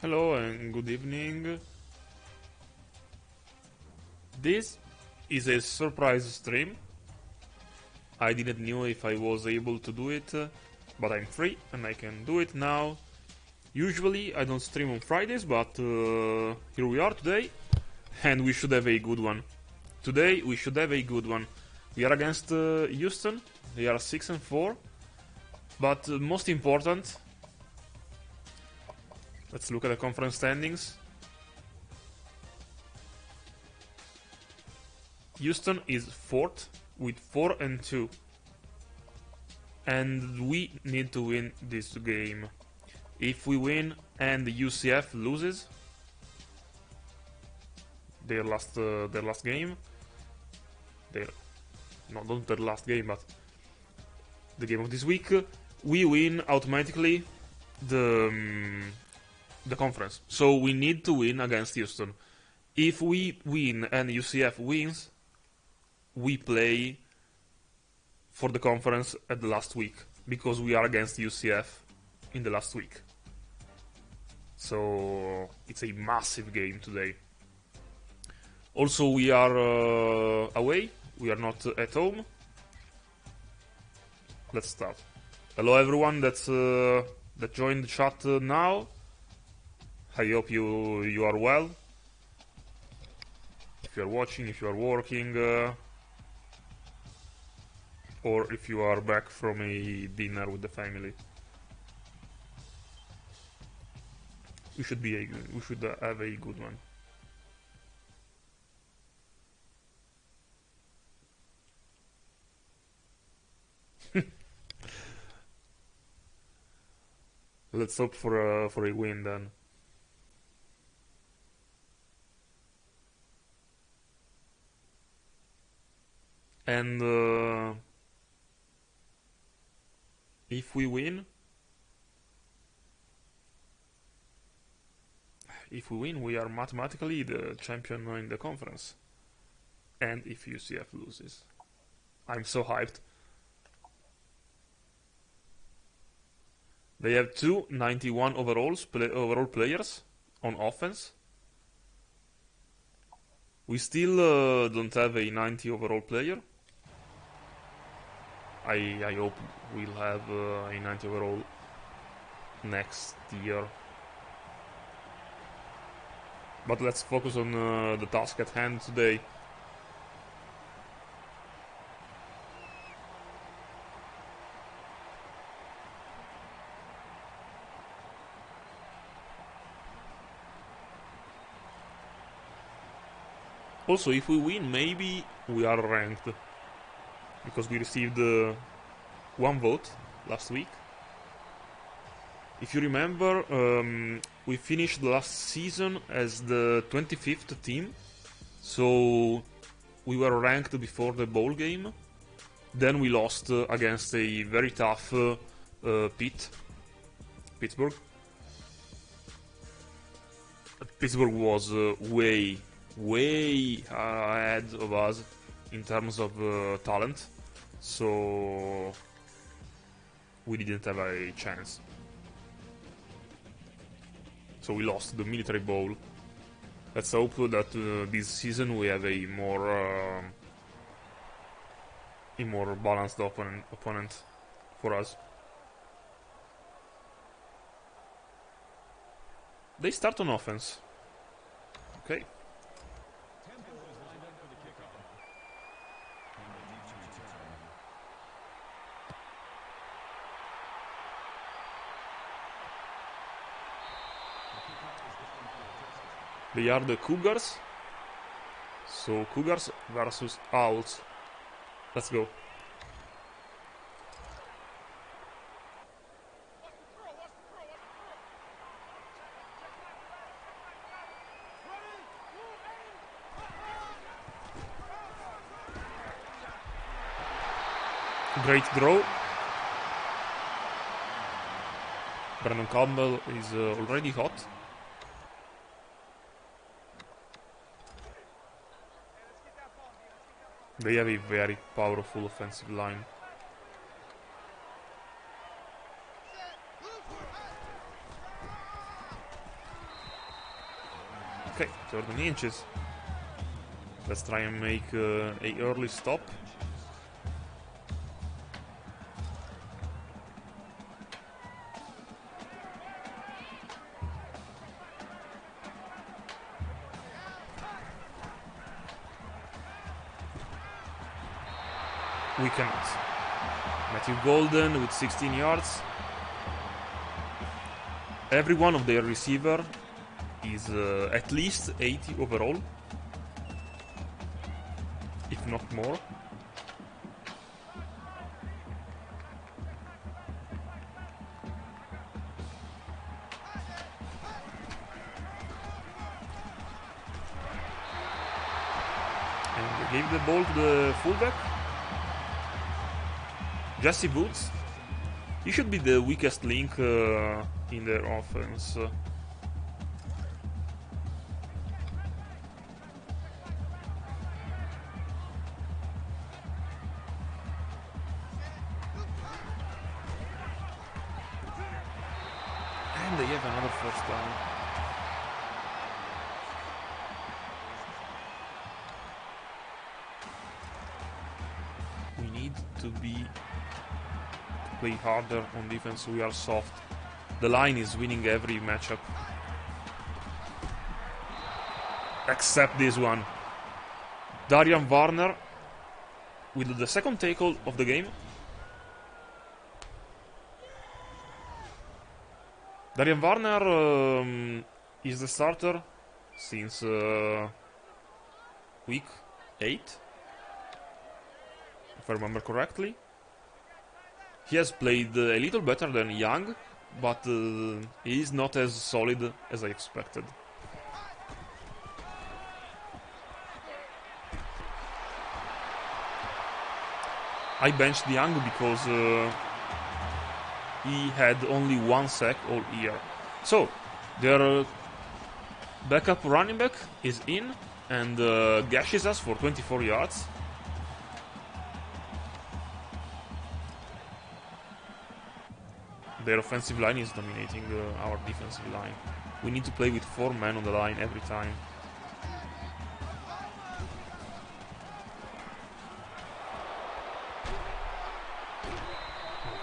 Hello and good evening. This is a surprise stream. I didn't know if I was able to do it, but I'm free and I can do it now. Usually I don't stream on Fridays, but here we are today, and we should have a good one. Today we should have a good one. We are against Houston. They are 6-4, but most important, let's look at the conference standings. Houston is 4th with 4-2, and we need to win this game. If we win and the UCF loses their last game, not their last game, but the game of this week, we win automatically the conference. So we need to win against Houston. If we win and UCF wins, we play for the conference at the last week, because we are against UCF in the last week. So it's a massive game today. Also, we are away. We are not at home. Let's start. Hello everyone that joined the chat now. I hope you are well. If you are watching, if you are working, or if you are back from a dinner with the family. We should have a good one. Let's hope for a win then. And if we win, we are mathematically the champion in the conference. And if UCF loses, I'm so hyped. They have two 91 overall players on offense. We still don't have a 90 overall player. I hope we'll have a 90 overall next year. But let's focus on the task at hand today. Also, if we win, maybe we are ranked, because we received one vote last week. If you remember, we finished last season as the 25th team, so we were ranked before the bowl game. Then we lost against a very tough Pittsburgh. Pittsburgh was way ahead of us in terms of talent, so we didn't have a chance. So we lost the Military Bowl. Let's hope that this season we have a more balanced opponent for us. They start on offense. Okay. They are the Cougars. So Cougars versus Owls. Let's go. Great draw. Brandon Campbell is already hot. They have a very powerful offensive line. Okay, 13 inches. Let's try and make a early stop. We cannot. Matthew Golden with 16 yards. Every one of their receiver is at least 80 overall, if not more. And they gave the ball to the fullback. Jesse Boots. He should be the weakest link in their offense. And they have another first down. We need to play harder on defense. We are soft. The line is winning every matchup. Except this one. Darian Warner with the second tackle of the game. Darian Warner is the starter since week 8, if I remember correctly. He has played a little better than Young, but he is not as solid as I expected. I benched Young because he had only 1 sack all year. So, their backup running back is in and gashes us for 24 yards. Their offensive line is dominating our defensive line. We need to play with 4 men on the line every time.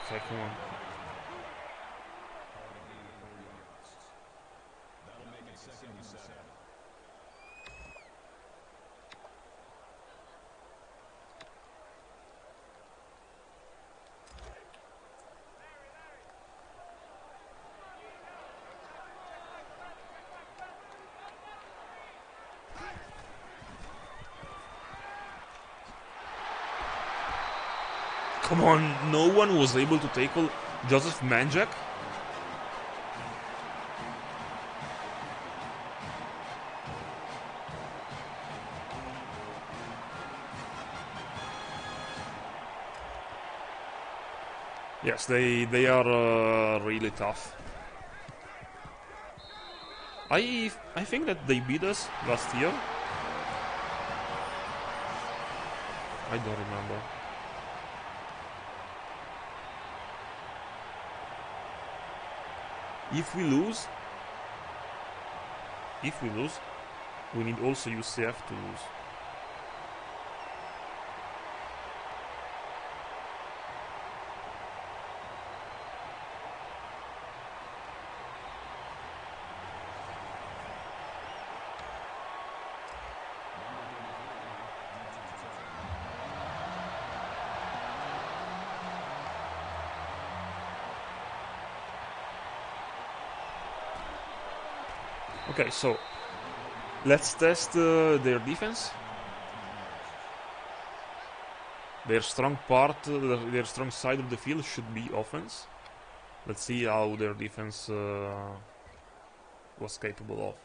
Okay, come on. Come on, no one was able to tackle Joseph Manjak. Yes, they are really tough. I think that they beat us last year. I don't remember. If we lose, we need also UCF to lose. Okay, so let's test their defense. Their strong their strong side of the field should be offense. Let's see how their defense was capable of.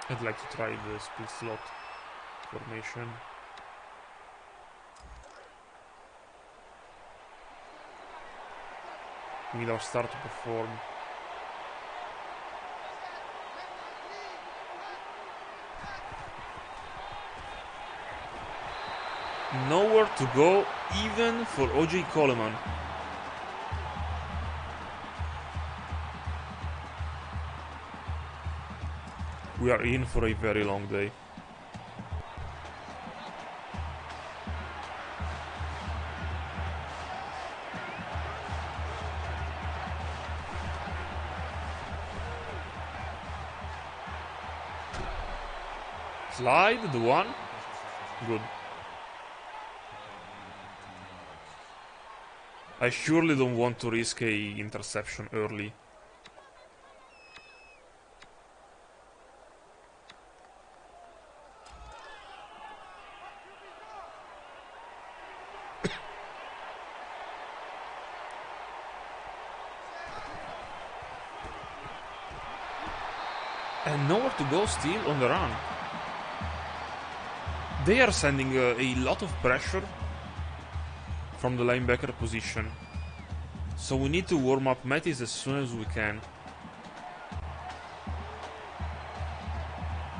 I'd like to try the split slot formation. We need our star to perform. Nowhere to go, even for OJ Coleman. We are in for a very long day. Slide, the one. Good. I surely don't want to risk a interception early. And nowhere to go still on the run. They are sending a lot of pressure from the linebacker position. So we need to warm up Mattis as soon as we can.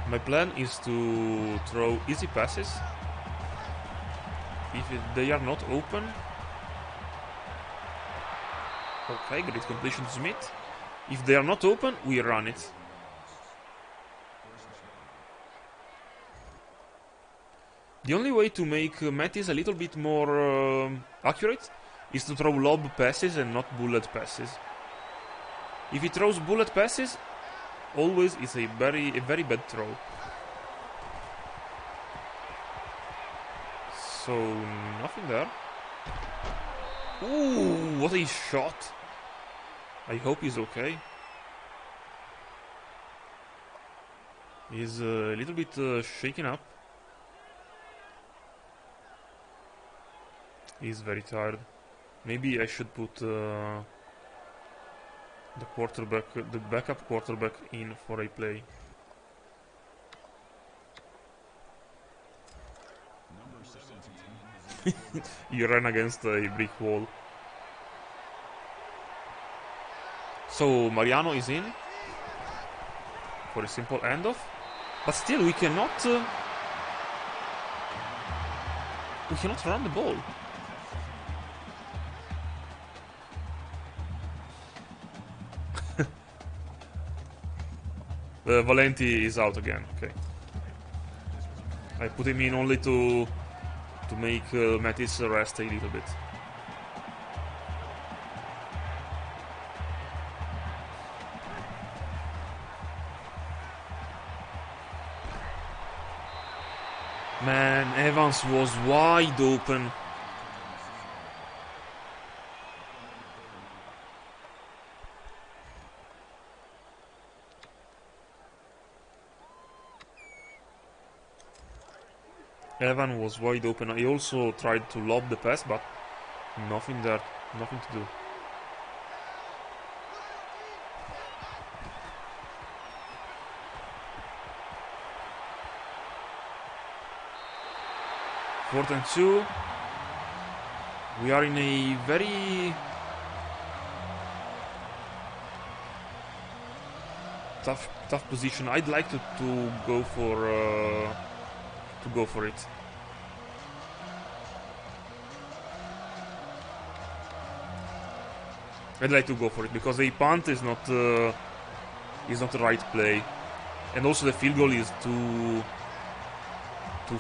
My plan is to throw easy passes. If they are not open... Okay, great completion to Smith. If they are not open, we run it. The only way to make Mattis a little bit more accurate is to throw lob passes and not bullet passes. If he throws bullet passes, always it's a very bad throw. So nothing there. Ooh, what a shot! I hope he's okay. He's a little bit shaken up. He's very tired. Maybe I should put the backup quarterback in for a play. He ran against a brick wall. So Mariano is in for a simple handoff, but still we cannot run the ball. Valenti is out again. Okay, I put him in only to make Mattis rest a little bit. Man, Evans was wide open. Evan was wide open. I also tried to lob the pass, but nothing there, nothing to do. Fourth and 2. We are in a very tough position. I'd like to go for it. I'd like to go for it because a punt is not the right play, and also the field goal is too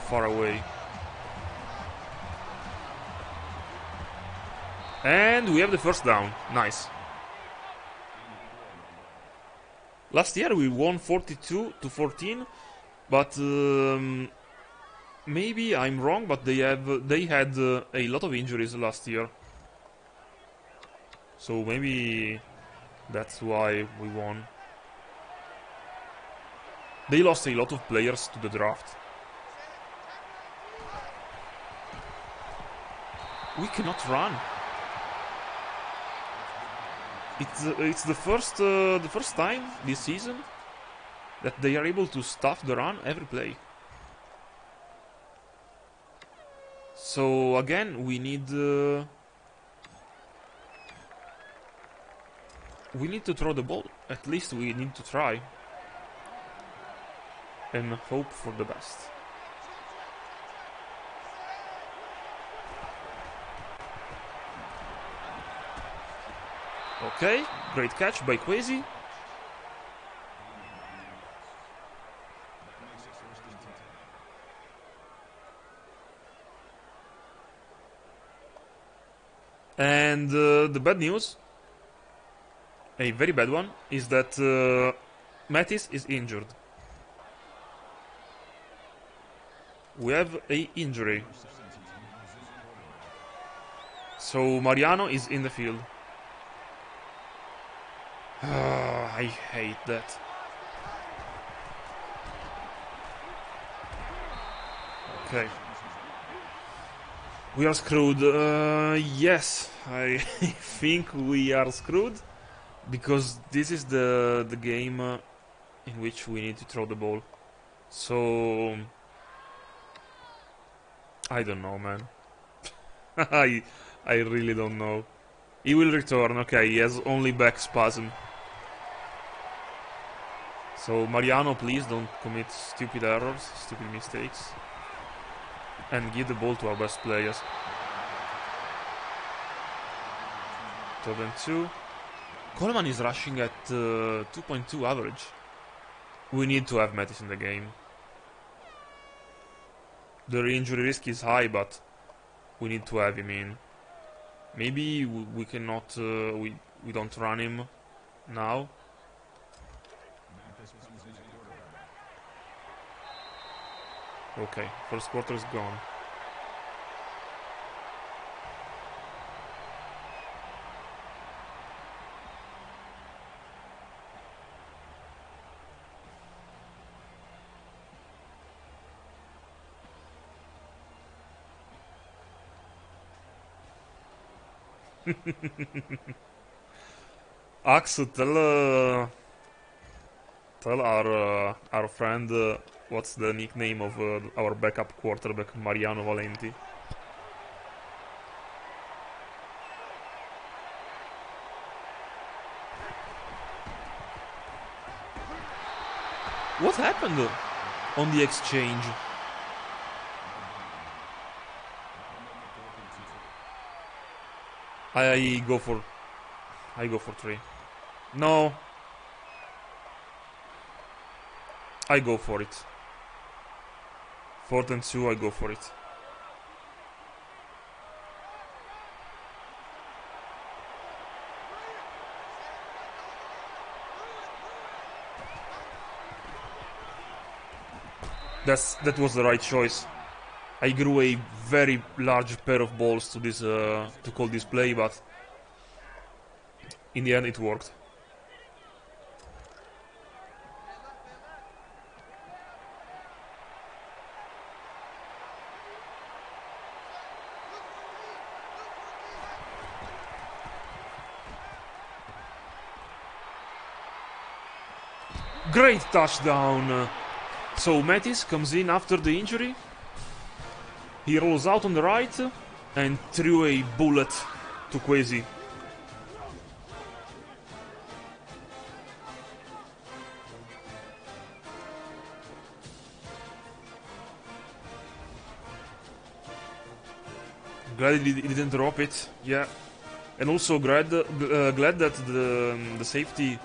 far away. And we have the first down. Nice. Last year we won 42-14, but maybe I'm wrong, but they had a lot of injuries last year. So maybe that's why we won. They lost a lot of players to the draft. We cannot run. It's the first time this season that they are able to stuff the run every play. So again, we need we need to throw the ball. At least we need to try. And hope for the best. Okay, great catch by Kwesi. And the bad news, a very bad one, is that Mattis is injured. We have a injury. So Mariano is in the field. I hate that. Okay. We are screwed. Yes, I think we are screwed. Because this is the game in which we need to throw the ball. So... I don't know, man. I really don't know. He will return, okay, he has only back spasm. So Mariano, please don't commit stupid errors, stupid mistakes. And give the ball to our best players. 2 Coleman is rushing at 2.2 average. We need to have Mattis in the game. The injury risk is high, but we need to have him in. Maybe we cannot, we don't run him now. Okay, first quarter is gone. Ax, tell our friend what's the nickname of our backup quarterback, Mariano Valenti. What happened on the exchange? I go for 3. No. I go for it. 4th and 2, I go for it. That was the right choice. I grew a very large pair of balls to this to call this play, but in the end it worked. Great touchdown! So Mattis comes in after the injury. He rolls out on the right and threw a bullet to Kwesi. Glad he didn't drop it, yeah. And also glad that the safety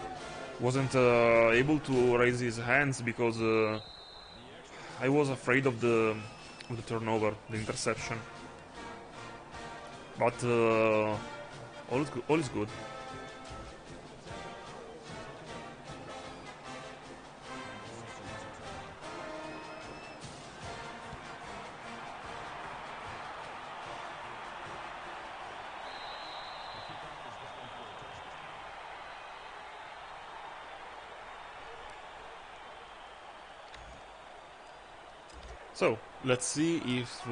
wasn't able to raise his hands, because I was afraid of the turnover, the interception. But all is good. So, let's see if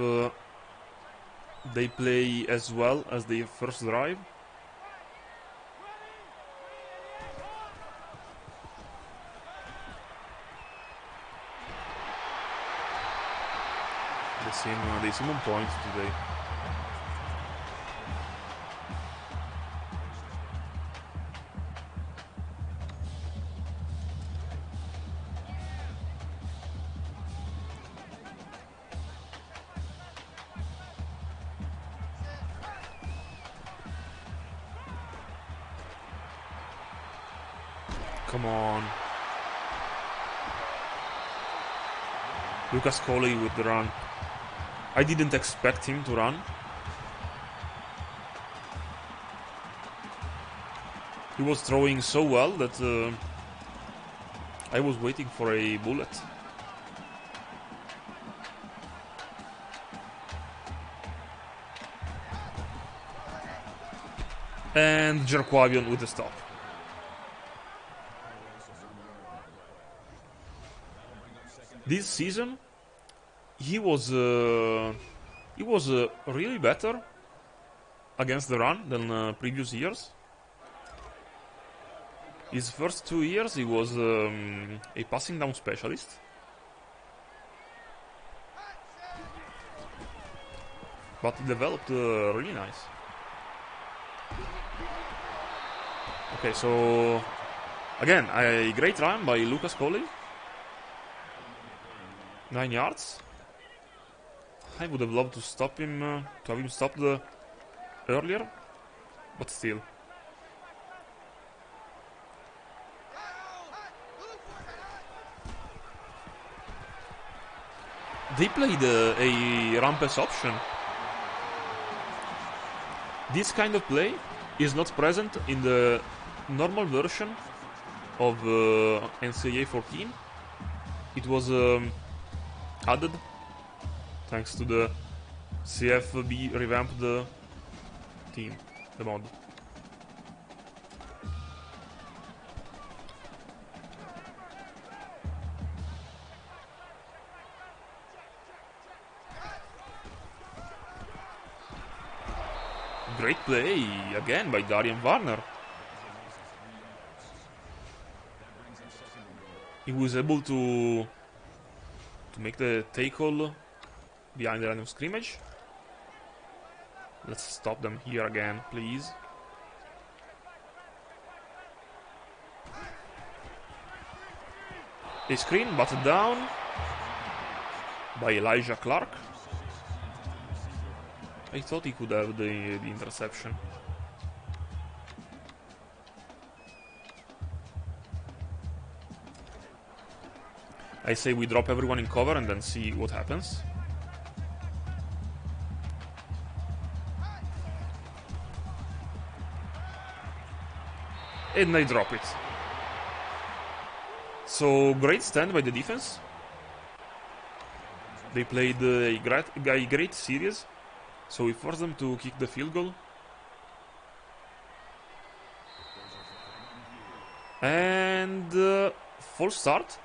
they play as well as the first drive. They seem on point today. Come on. Lucas Coley with the run. I didn't expect him to run. He was throwing so well that I was waiting for a bullet. And Jerkwavion with a stop. This season, he was really better against the run than previous years. His first 2 years, he was a passing down specialist. But he developed really nice. Okay, so again, a great run by Lucas Coley. 9 yards. I would have loved to stop him, to have him stopped earlier, but still. They played a run pass option. This kind of play is not present in the normal version of NCAA 14. It was added thanks to the CFB revamped team, the mod. Great play again by Darian Warner. He was able to make the tackle behind the line of scrimmage. Let's stop them here again, please. A screen batted down by Elijah Clark. I thought he could have the interception. I say we drop everyone in cover and then see what happens. And I drop it. So, great stand by the defense. They played a great series. So we forced them to kick the field goal. And false start.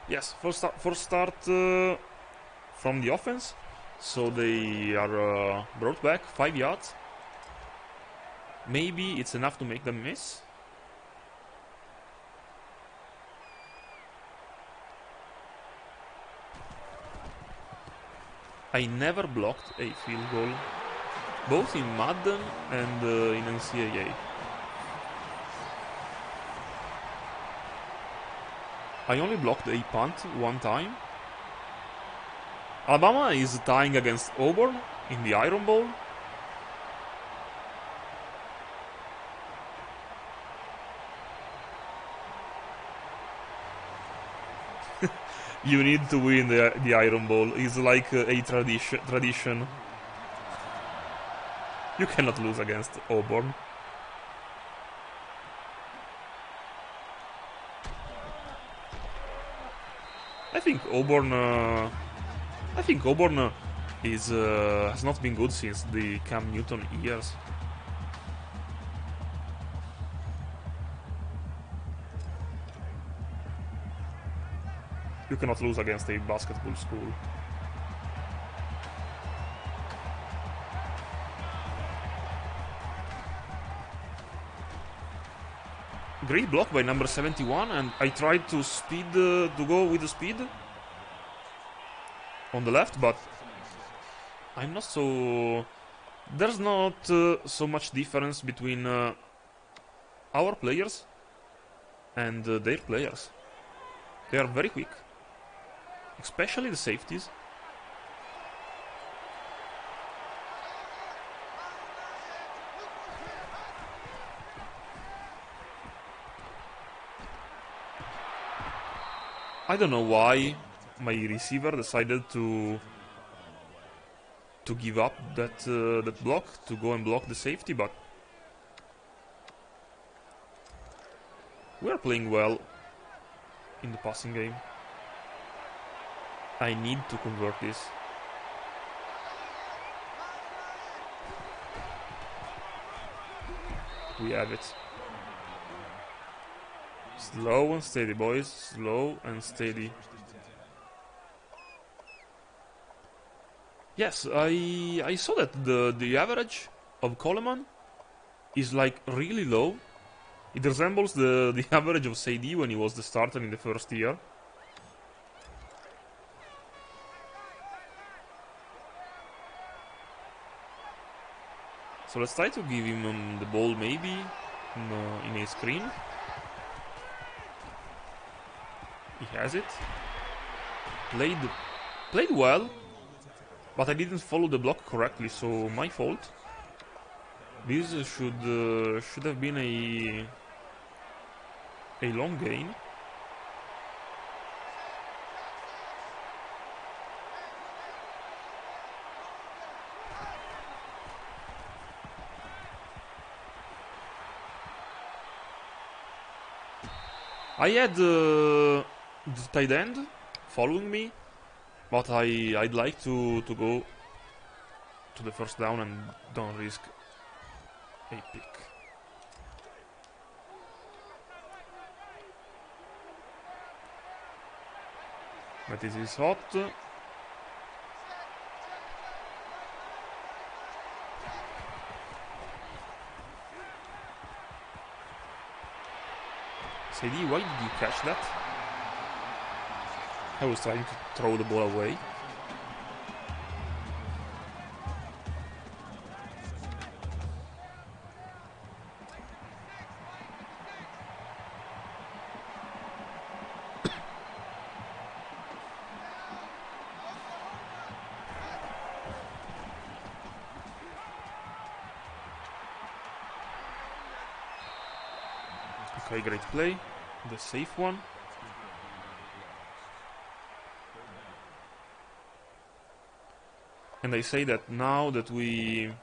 Yes, false start from the offense. So they are brought back 5 yards. Maybe it's enough to make them miss. I never blocked a field goal, both in Madden and in NCAA. I only blocked a punt one time. Alabama is tying against Auburn in the Iron Bowl. You need to win the Iron Bowl. It's like a tradition. You cannot lose against Auburn. I think Auburn is has not been good since the Cam Newton years. You cannot lose against a basketball school. Great block by number 71, and I tried to go with the speed on the left, but I'm not so... There's not so much difference between our players and their players. They are very quick. Especially the safeties. I don't know why my receiver decided to give up that block, to go and block the safety, but we are playing well in the passing game. I need to convert this. We have it. Slow and steady, boys. Slow and steady. Yes, I saw that the average of Coleman is like really low. It resembles the average of Sadie when he was the starter in the first year. So let's try to give him the ball maybe in a screen. He has it. Played well, but I didn't follow the block correctly, so my fault. This should have been a long gain. I had the tight end following me, but I'd like to go to the first down and don't risk a pick. But it is hot. Sadie, why did you catch that? I was trying to throw the ball away. Okay, great play. The safe one. And I say that now that we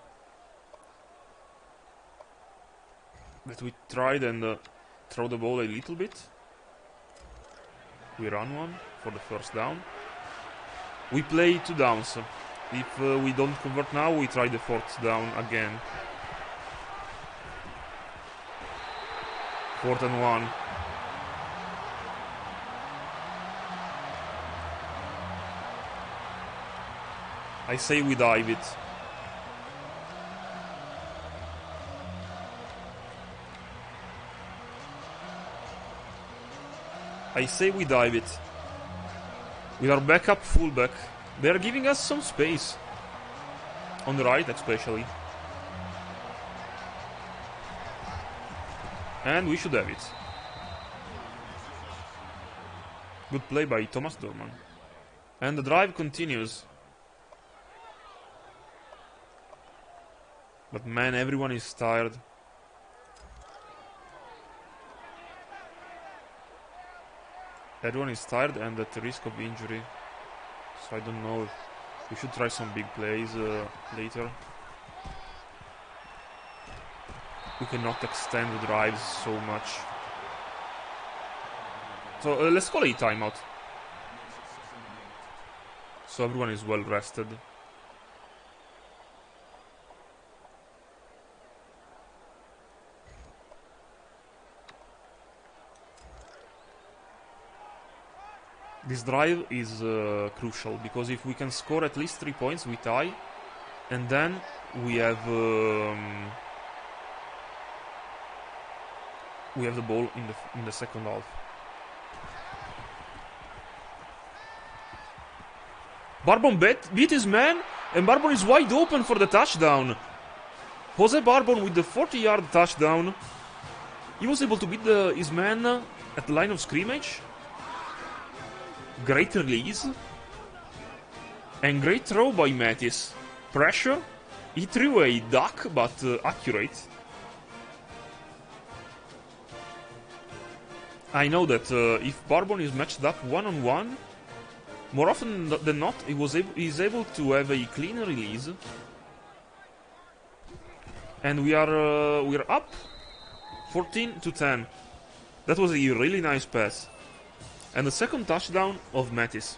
tried and throw the ball a little bit. We run one for the first down. We play 2 downs. If we don't convert now, we try the 4th down again. 4th and 1. I say we dive it. I say we dive it. With our backup fullback. They are giving us some space. On the right especially. And we should have it. Good play by Thomas Dorman. And the drive continues. But man, everyone is tired. Everyone is tired and at the risk of injury. So I don't know if we should try some big plays later. We cannot extend the drives so much. So let's call a timeout. So everyone is well rested. This drive is crucial, because if we can score at least 3 points, we tie, and then we have the ball in the second half. Barbon beat his man, and Barbon is wide open for the touchdown. Jose Barbon with the 40-yard touchdown. He was able to beat his man at the line of scrimmage. Great release. And great throw by Mattis. Pressure. He threw a duck, but accurate. I know that if Barbon is matched up one-on-one, more often than not, he's able to have a clean release. And we're up 14-10. That was a really nice pass. And the second touchdown of Mattis.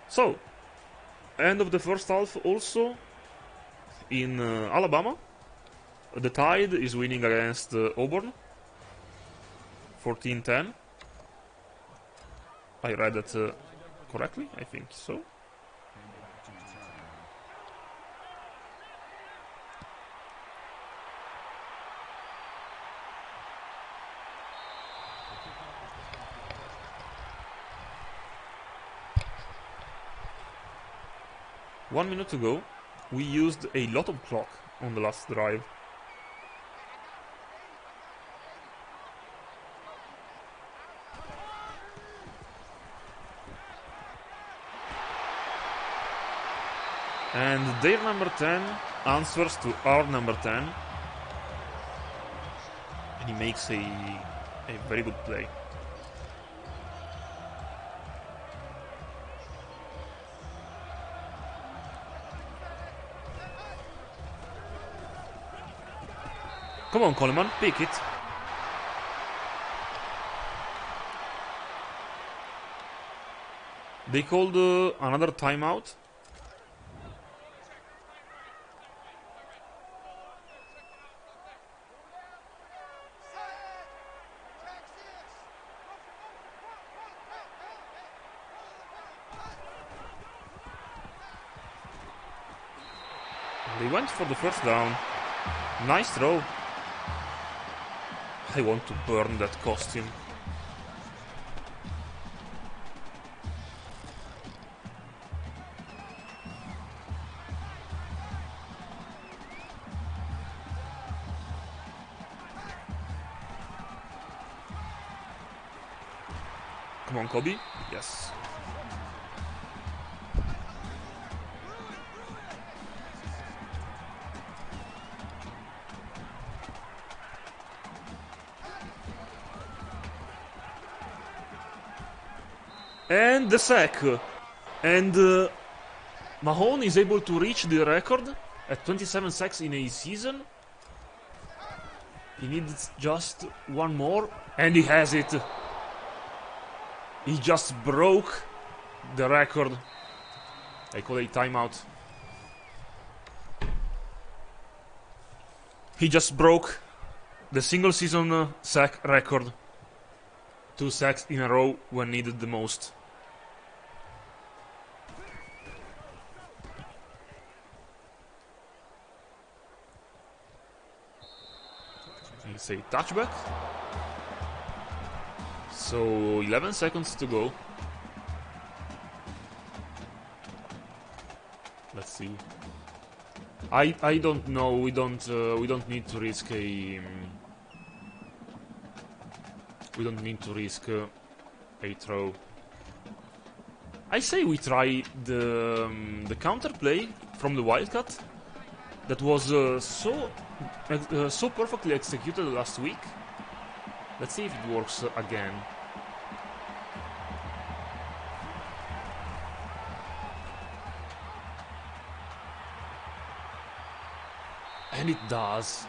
So, end of the first half also in Alabama. The Tide is winning against Auburn. 14-10. I read that correctly, I think so. One minute to go. We used a lot of clock on the last drive. And their number 10 answers to our number 10. And he makes a very good play. Come on, Coleman, pick it. They called another timeout. They went for the first down. Nice throw. I want to burn that costume. Come on, Kobe. Yes. And the sack. And Mahone is able to reach the record at 27 sacks in a season. He needs just one more, and he has it. He just broke the record. I call it a timeout. He just broke the single season sack record. 2 sacks in a row when needed the most. It's a touchback. So 11 seconds to go. Let's see. I don't know. We don't need to risk a. We don't need to risk a throw. I say we try the counter play from the Wildcat that was so perfectly executed last week. Let's see if it works again. And it does.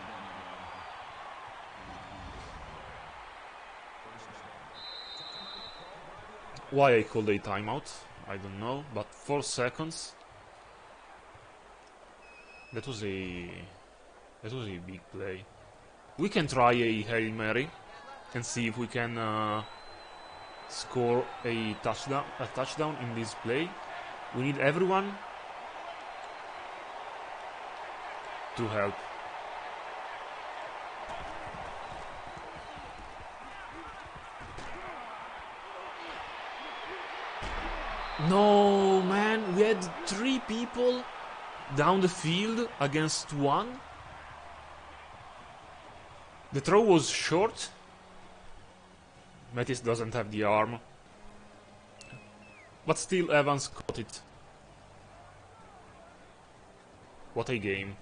Why I called a timeout, I don't know, but 4 seconds. That was a big play. We can try a Hail Mary and see if we can score a touchdown in this play. We need everyone to help. No, man, we had 3 people down the field against 1. The throw was short. Mattis doesn't have the arm. But still, Evans caught it. What a game.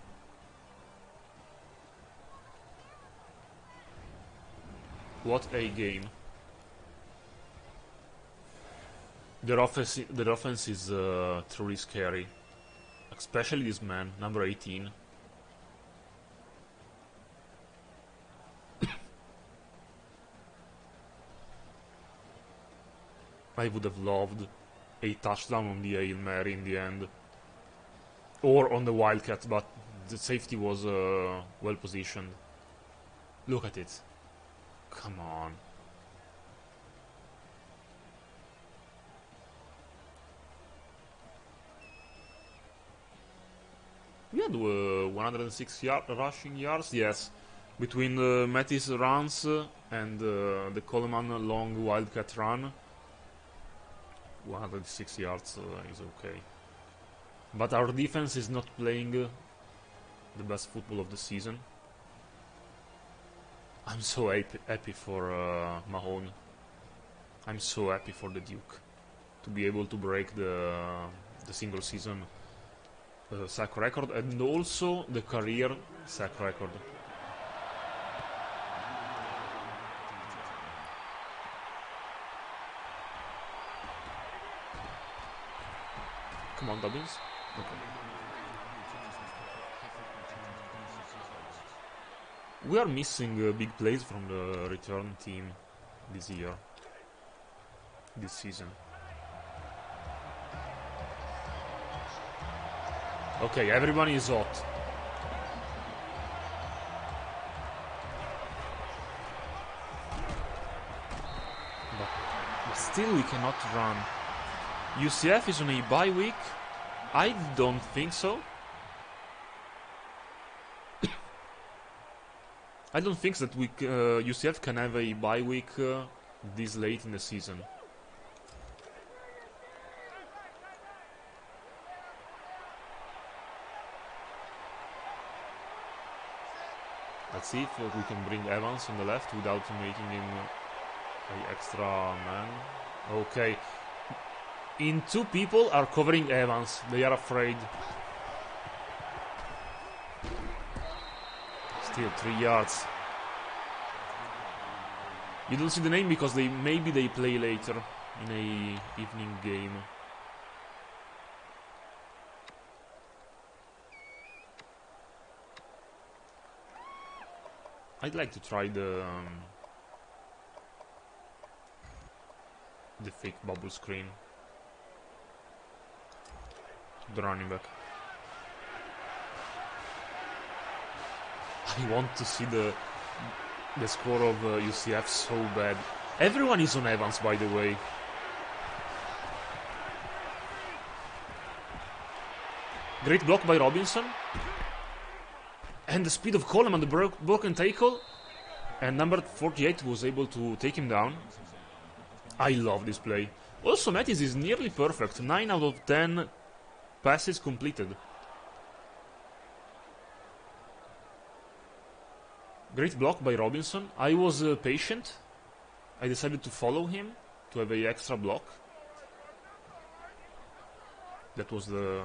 What a game. Their offense is truly scary. Especially this man, number 18. I would have loved a touchdown on the Hail Mary in the end. Or on the Wildcat, but the safety was well positioned. Look at it. Come on. We had 106 rushing yards, yes. Between Mattis runs and the Coleman long Wildcat run. 106 yards is okay. But our defense is not playing the best football of the season. I'm so happy for Mahone. I'm so happy for the Duke to be able to break the single season sack record and also the career sack record. Come on, Dobbins. Okay. We are missing big plays from the return team this year, this season. Okay, everyone is hot. But still we cannot run. UCF is on a bye week? I don't think so. I don't think that UCF can have a bye week this late in the season. Let's see if we can bring Evans on the left without making him an extra man. Okay. In two people are covering Evans. They are afraid. Still 3 yards. You don't see the name because maybe they play later in a evening game. I'd like to try the fake bubble screen. The running back. I want to see the score of UCF so bad. Everyone is on Evans, by the way. Great block by Robinson. And the speed of Coleman, the broken tackle. And number 48 was able to take him down. I love this play. Also, Mattis is nearly perfect. 9 out of 10 passes completed. Great block by Robinson. I was patient. I decided to follow him to have an extra block. That was the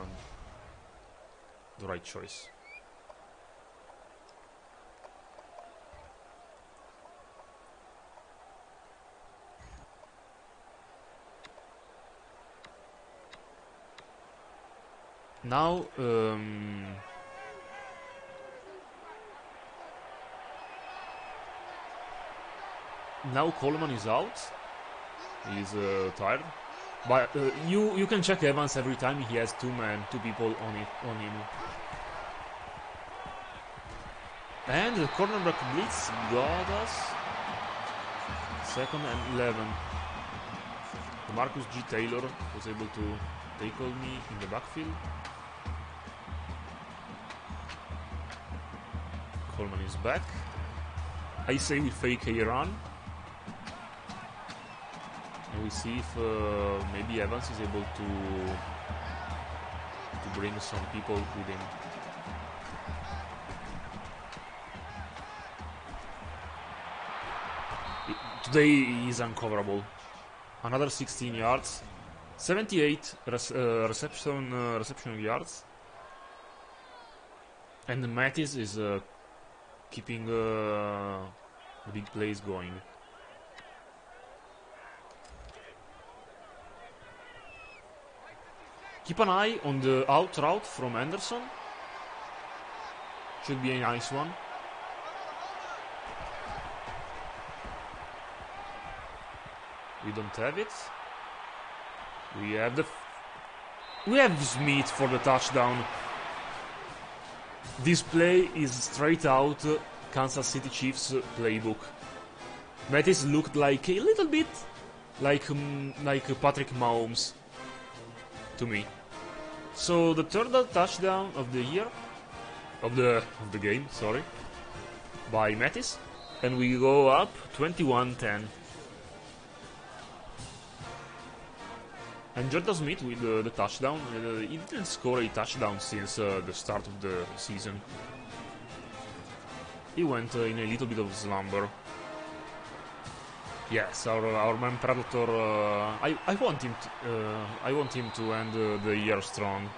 right choice. Now, now Coleman is out. He's tired, but you can check Evans every time he has two people on him. And the cornerback blitz got us 2nd and 11. Marcus G. Taylor was able to tackle me in the backfield. Coleman is back. I say we fake a run. And we see if maybe Evans is able to bring some people with him. Today he is uncoverable. Another 16 yards. 78 reception yards. And Mattis is keeping the big plays going. Keep an eye on the out route from Anderson. Should be a nice one. We don't have it. We have Smith for the touchdown. This play is straight out Kansas City Chiefs playbook. Mattis looked like a little bit like Patrick Mahomes to me. So the third touchdown of the year, of the game, sorry, by Mattis, and we go up 21-10. And Jordan Smith with the touchdown. He didn't score a touchdown since the start of the season. He went in a little bit of slumber. Yes, our man Predator. I want him to end the year strong.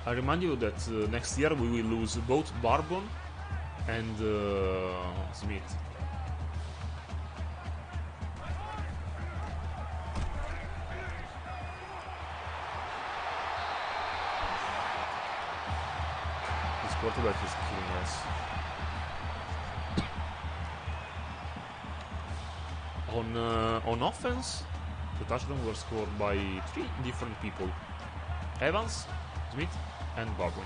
I remind you that next year we will lose both Barbon and Smith. This quarterback is killing us. On offense, the touchdown was scored by 3 different people: Evans, Smith, and Barbon.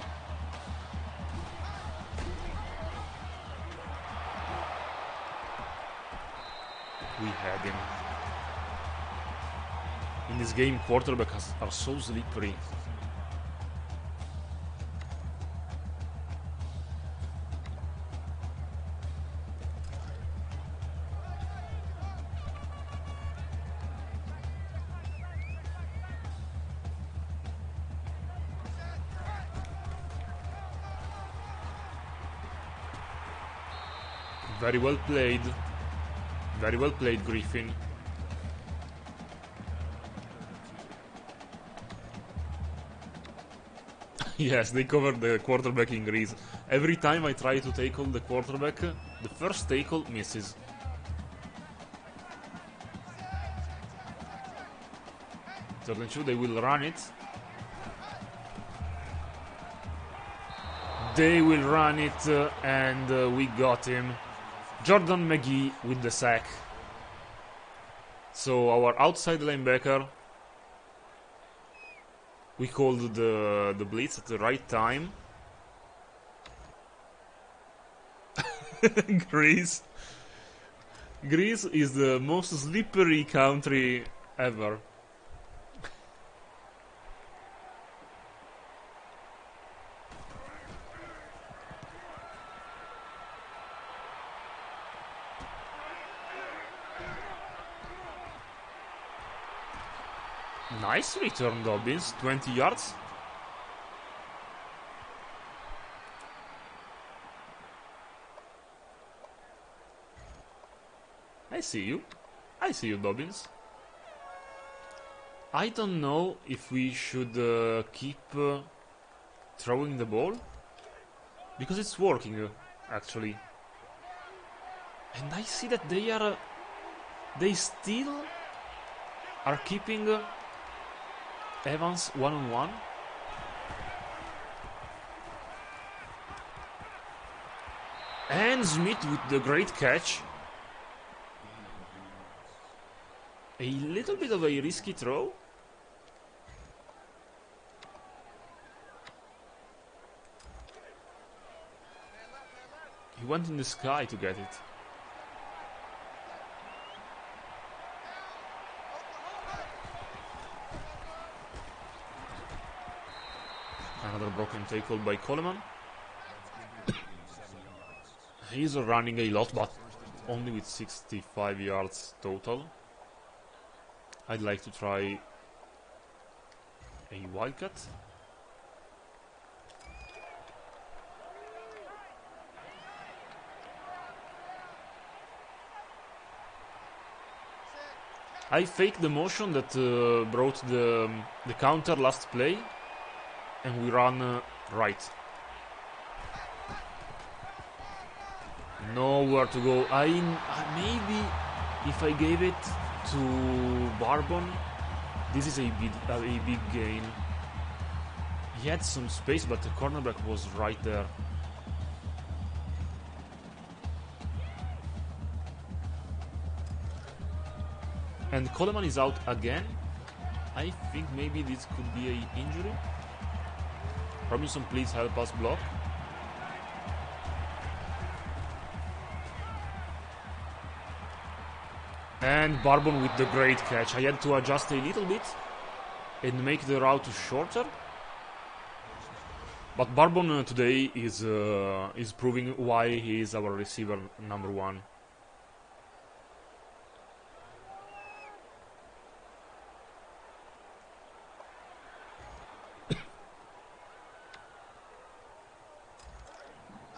We had him. In this game, quarterbacks are so slippery. Very well played. Very well played, Griffin. Yes, they covered the quarterback in grease. Every time I try to tackle the quarterback, the first tackle misses. Certain sure they will run it. They will run it, and we got him. Jordan McGee with the sack. So our outside linebacker, we called the blitz at the right time. Greece. Greece is the most slippery country ever. Nice return, Dobbins. 20 yards. I see you. I see you, Dobbins. I don't know if we should keep throwing the ball, because it's working, actually. And I see that they still are keeping Evans one-on-one. And Smith with the great catch. A little bit of a risky throw. He went in the sky to get it. Another broken tackle by Coleman. He's running a lot, but only with 65 yards total. I'd like to try a wildcat. I faked the motion that brought the counter last play, and we run right. Nowhere to go. If I gave it to Barbon, this is a big gain. He had some space, but the cornerback was right there. And Coleman is out again. I think maybe this could be an injury. Robinson, please help us block. And Barbon with the great catch. I had to adjust a little bit and make the route shorter. But Barbon today is proving why he is our receiver number one.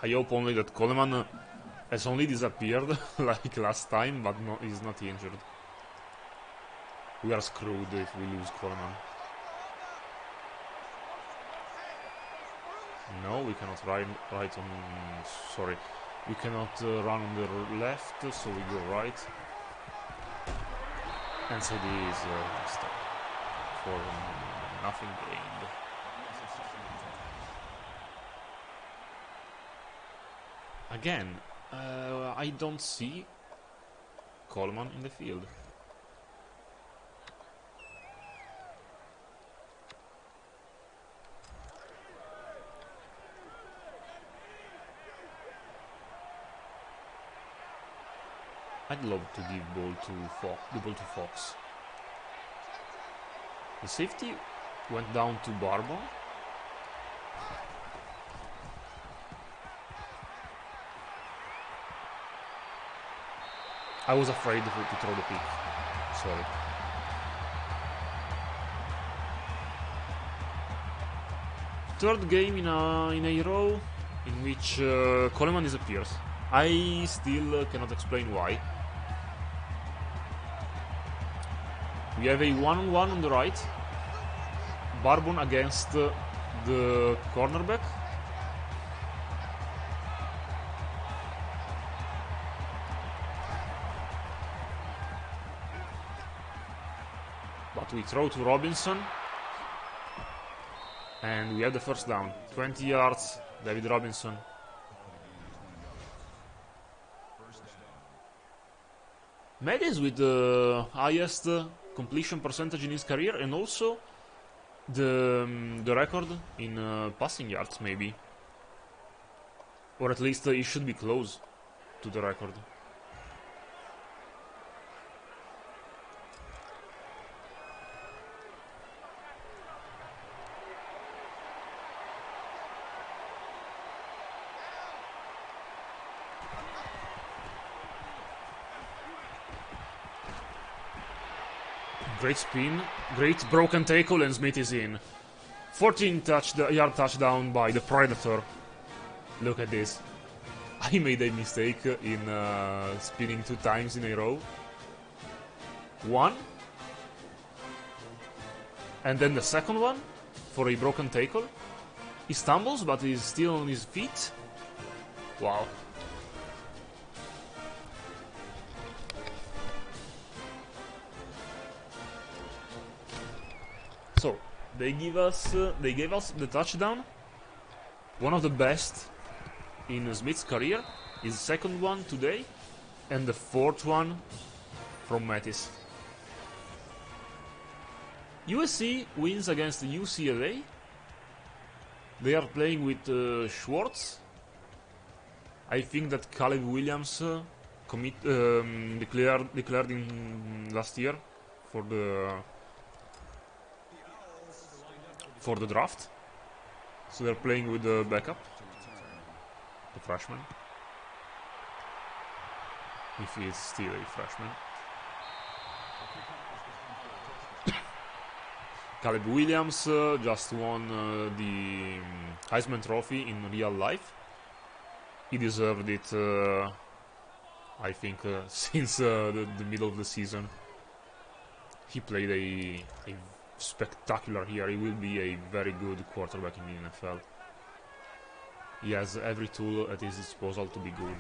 I hope only that Coleman has only disappeared like last time, but no, he's not injured. We are screwed if we lose Coleman. No, we cannot right on... Sorry. We cannot run on the left, so we go right. And so this stop for nothing gained. Again, I don't see Coleman in the field. I'd love to give the ball to Fox. The safety went down to Barbon. I was afraid to throw the pick. Sorry. Third game in a row in which Coleman disappears. I still cannot explain why. We have a one-on-one on the right. Barbon against the cornerback. But we throw to Robinson. And we have the first down. 20 yards, David Robinson. Medes with the highest completion percentage in his career, and also the record in passing yards, maybe. Or at least he should be close to the record. Great spin, great broken tackle, and Smith is in. 14-yard touchdown by the Predator. Look at this. I made a mistake in spinning 2 times in a row. 1. And then the second one for a broken tackle. He stumbles, but he's still on his feet. Wow. So they gave us the touchdown, one of the best in Smith's career, his second one today, and the 4th one from Mattis. USC wins against UCLA. They are playing with Schwartz. I think that Caleb Williams declared in last year for the draft. So they're playing with the backup, the freshman, if he is still a freshman. Caleb Williams just won the Heisman Trophy in real life. He deserved it, I think, since the middle of the season. He played a spectacular year. He will be a very good quarterback in the NFL. He has every tool at his disposal to be good.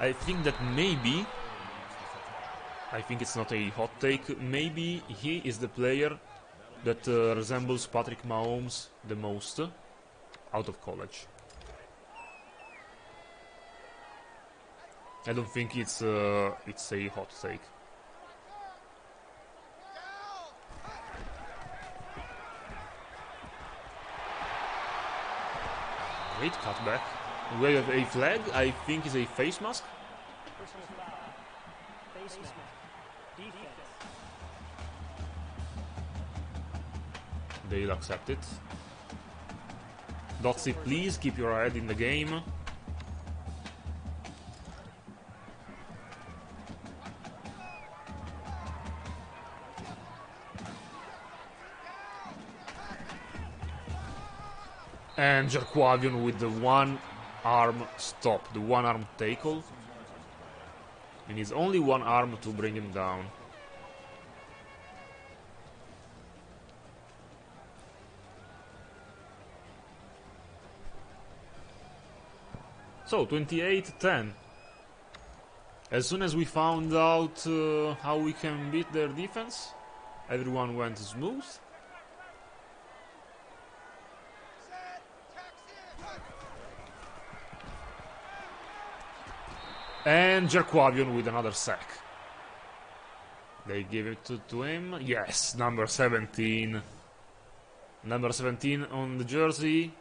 I think that maybe, I think it's not a hot take, maybe he is the player that resembles Patrick Mahomes the most out of college. I don't think it's a hot take. Great cutback. We have a flag, I think is a face mask. Personal foul. Face mask. Defense. They'll accept it. Dotsy, please keep your head in the game. And Jerquavion with the one-arm stop, the one-arm tackle. He needs only one arm to bring him down. So, 28-10. As soon as we found out how we can beat their defense, everyone went smooth. And Jerquavion with another sack. They give it to him. Yes, number 17. Number 17 on the jersey.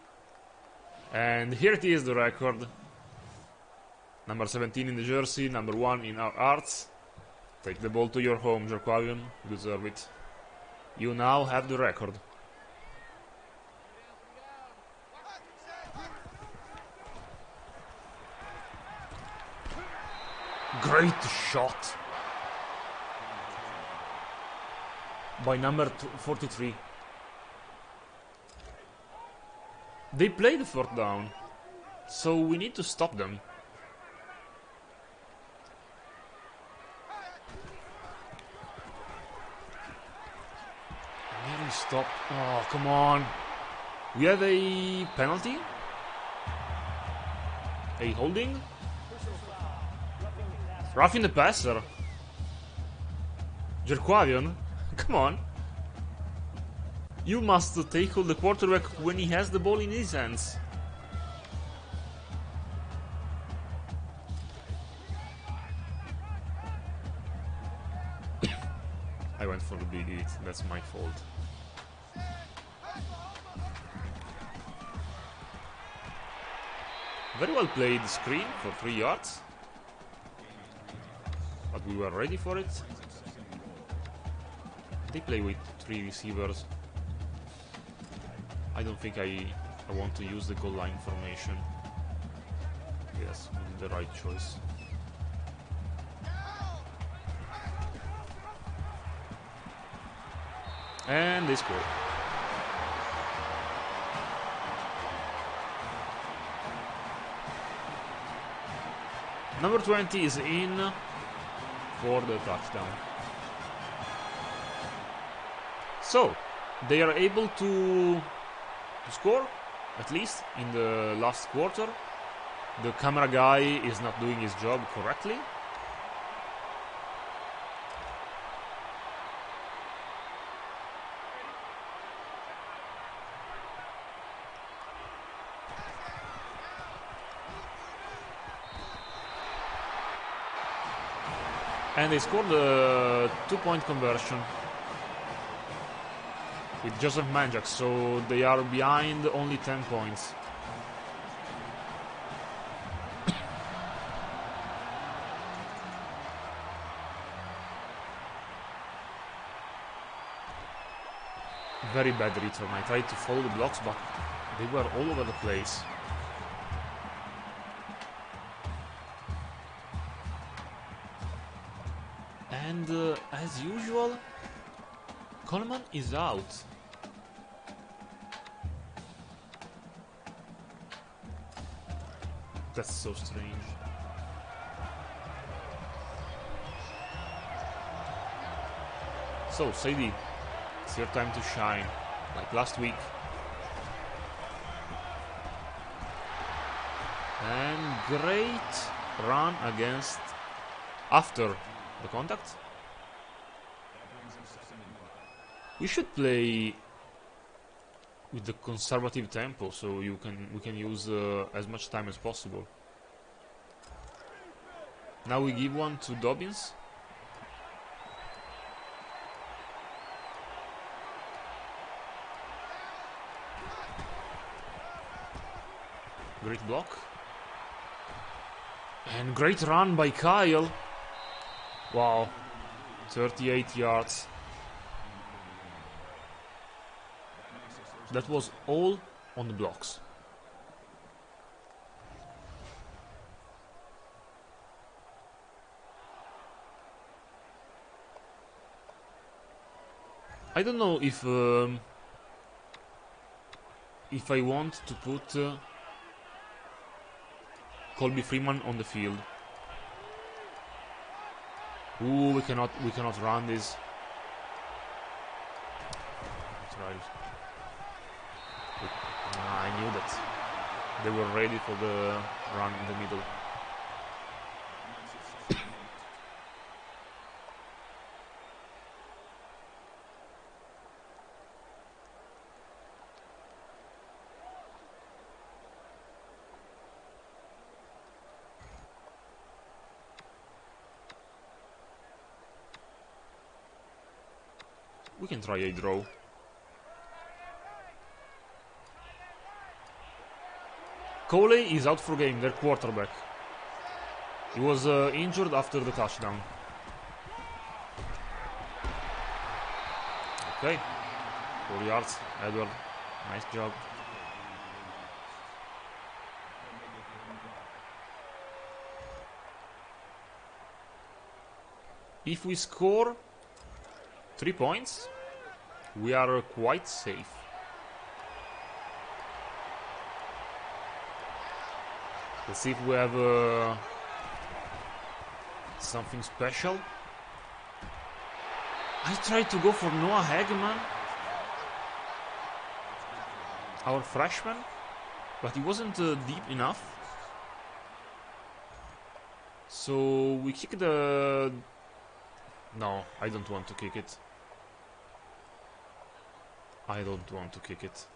And here it is, the record. Number 17 in the jersey, number 1 in our hearts. Take the ball to your home, Jerquavion. You deserve it. You now have the record. Great shot by number 43. They play the fourth down, so we need to stop them. Nearly stop. Oh, come on. We have a penalty? A holding? Roughing the passer. Jerquavion, come on. You must tackle the quarterback when he has the ball in his hands. I went for the big hit, that's my fault. Very well played screen for 3 yards. But we were ready for it. They play with 3 receivers. I don't think I want to use the goal line formation. Yes, we did the right choice. And they score. Number 20 is in for the touchdown. So, they are able to score, at least in the last quarter. The camera guy is not doing his job correctly. And they scored a 2-point conversion with Joseph Manjak, so they are behind only 10 points. Very bad return. I tried to follow the blocks, but they were all over the place. And as usual, Coleman is out. That's so strange. So, Sadie, it's your time to shine, like last week. And great run against after the contact. We should play with the conservative tempo, so we can use as much time as possible. Now we give one to Dobbins. Great block. And great run by Kyle. Wow. 38 yards. That was all on the blocks. I don't know if I want to put Colby Freeman on the field. Ooh, we cannot run this. That's right. I knew that they were ready for the run in the middle. We can try a draw. Coley is out for game, their quarterback. He was injured after the touchdown. Okay, 4 yards, Edward, nice job. If we score 3 points, we are quite safe. Let's see if we have something special. I tried to go for Noah Hagman, our freshman, but he wasn't deep enough. So we kick the... No, I don't want to kick it. I don't want to kick it.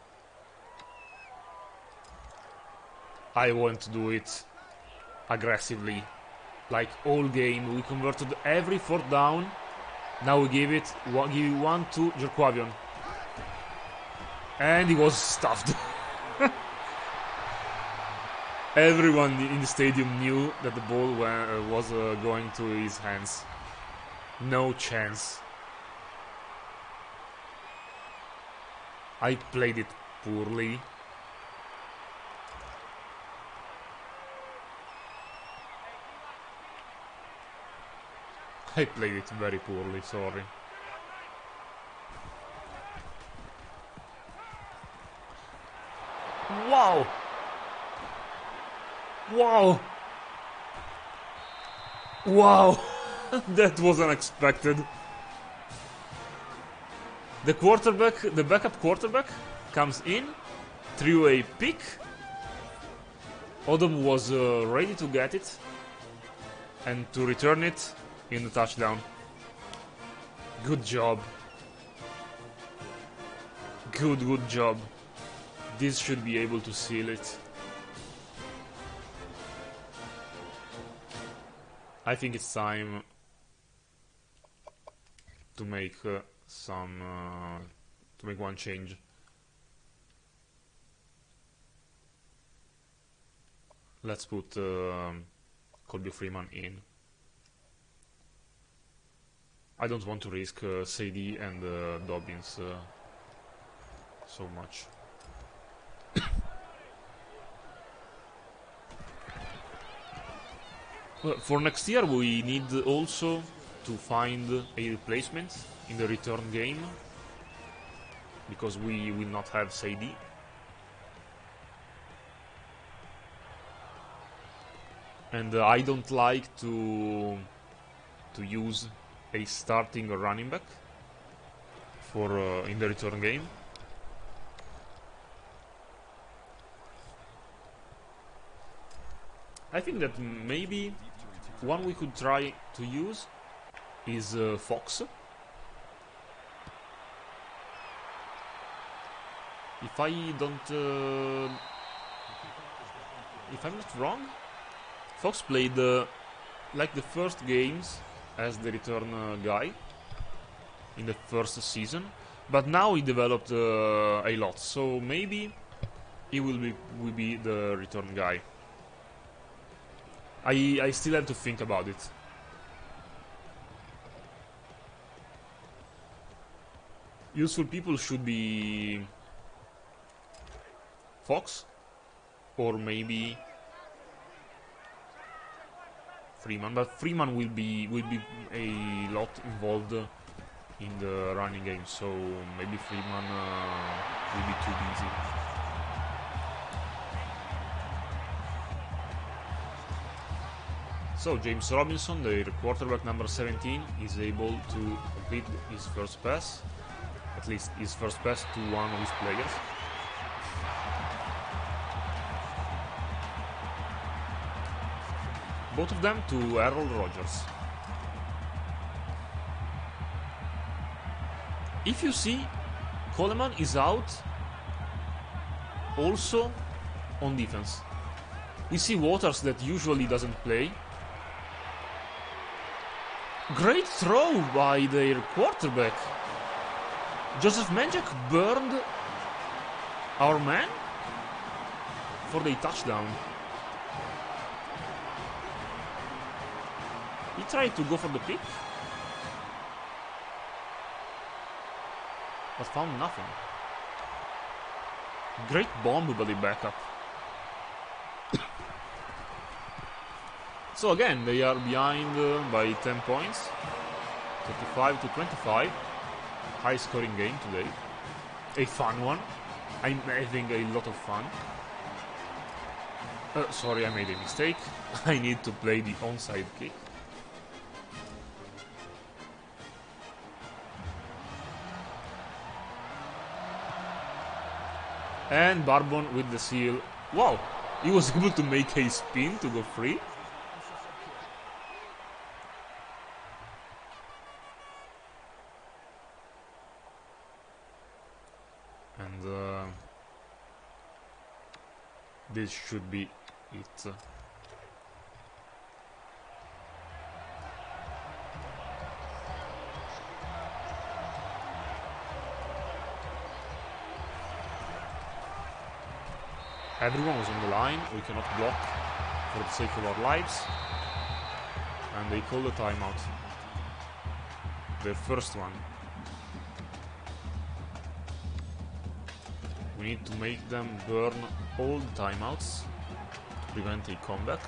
I want to do it aggressively, like all game. We converted every 4th down. Now we give one to Jerquavion, and he was stuffed. Everyone in the stadium knew that the ball was going to his hands. No chance. I played it poorly. I played it very poorly, sorry. Wow! Wow! Wow! That was unexpected. The quarterback, the backup quarterback, comes in, threw a pick. Odom was ready to get it and to return it in the touchdown. Good job. Good job. This should be able to seal it. I think it's time to make one change. Let's put Colby Freeman in. I don't want to risk Sadie and Dobbins so much. Well, for next year we need also to find a replacement in the return game, because we will not have Sadie. And I don't like to use a starting running back for in the return game. I think that maybe one we could try to use is Fox. If I don't... if I'm not wrong, Fox played like the first games as the return guy in the first season, but now he developed a lot, so maybe he will be the return guy. I still have to think about it. Useful people should be Fox, or maybe Freeman, but Freeman will be a lot involved in the running game, so maybe Freeman will be too busy. So James Robinson, the quarterback number 17, is able to complete his first pass, at least his first pass to one of his players. Both of them to Aaron Rodgers. If you see, Coleman is out also on defense. We see Waters that usually doesn't play. Great throw by their quarterback. Joseph Menjak burned our man for the touchdown. He tried to go for the pick, but found nothing. Great bomb by the backup. So again, they are behind by 10 points, 35-25. High scoring game today. A fun one. I'm having a lot of fun. Sorry, I made a mistake. I need to play the onside kick. And Barbon with the seal. Wow, he was able to make a spin to go free. And this should be it. Everyone was on the line, we cannot block for the sake of our lives. And they call the timeout. Their first one. We need to make them burn all the timeouts to prevent a comeback.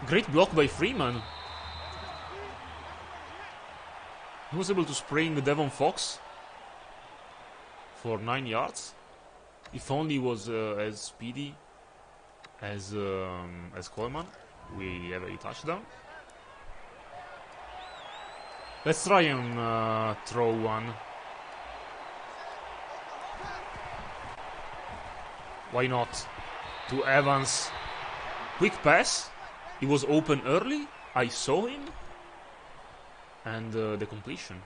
Great block by Freeman. He was able to spring Devon Fox for 9 yards. If only he was as speedy as Coleman, we have a touchdown. Let's try and throw one. Why not? To Evans. Quick pass. He was open early. I saw him. And the completion.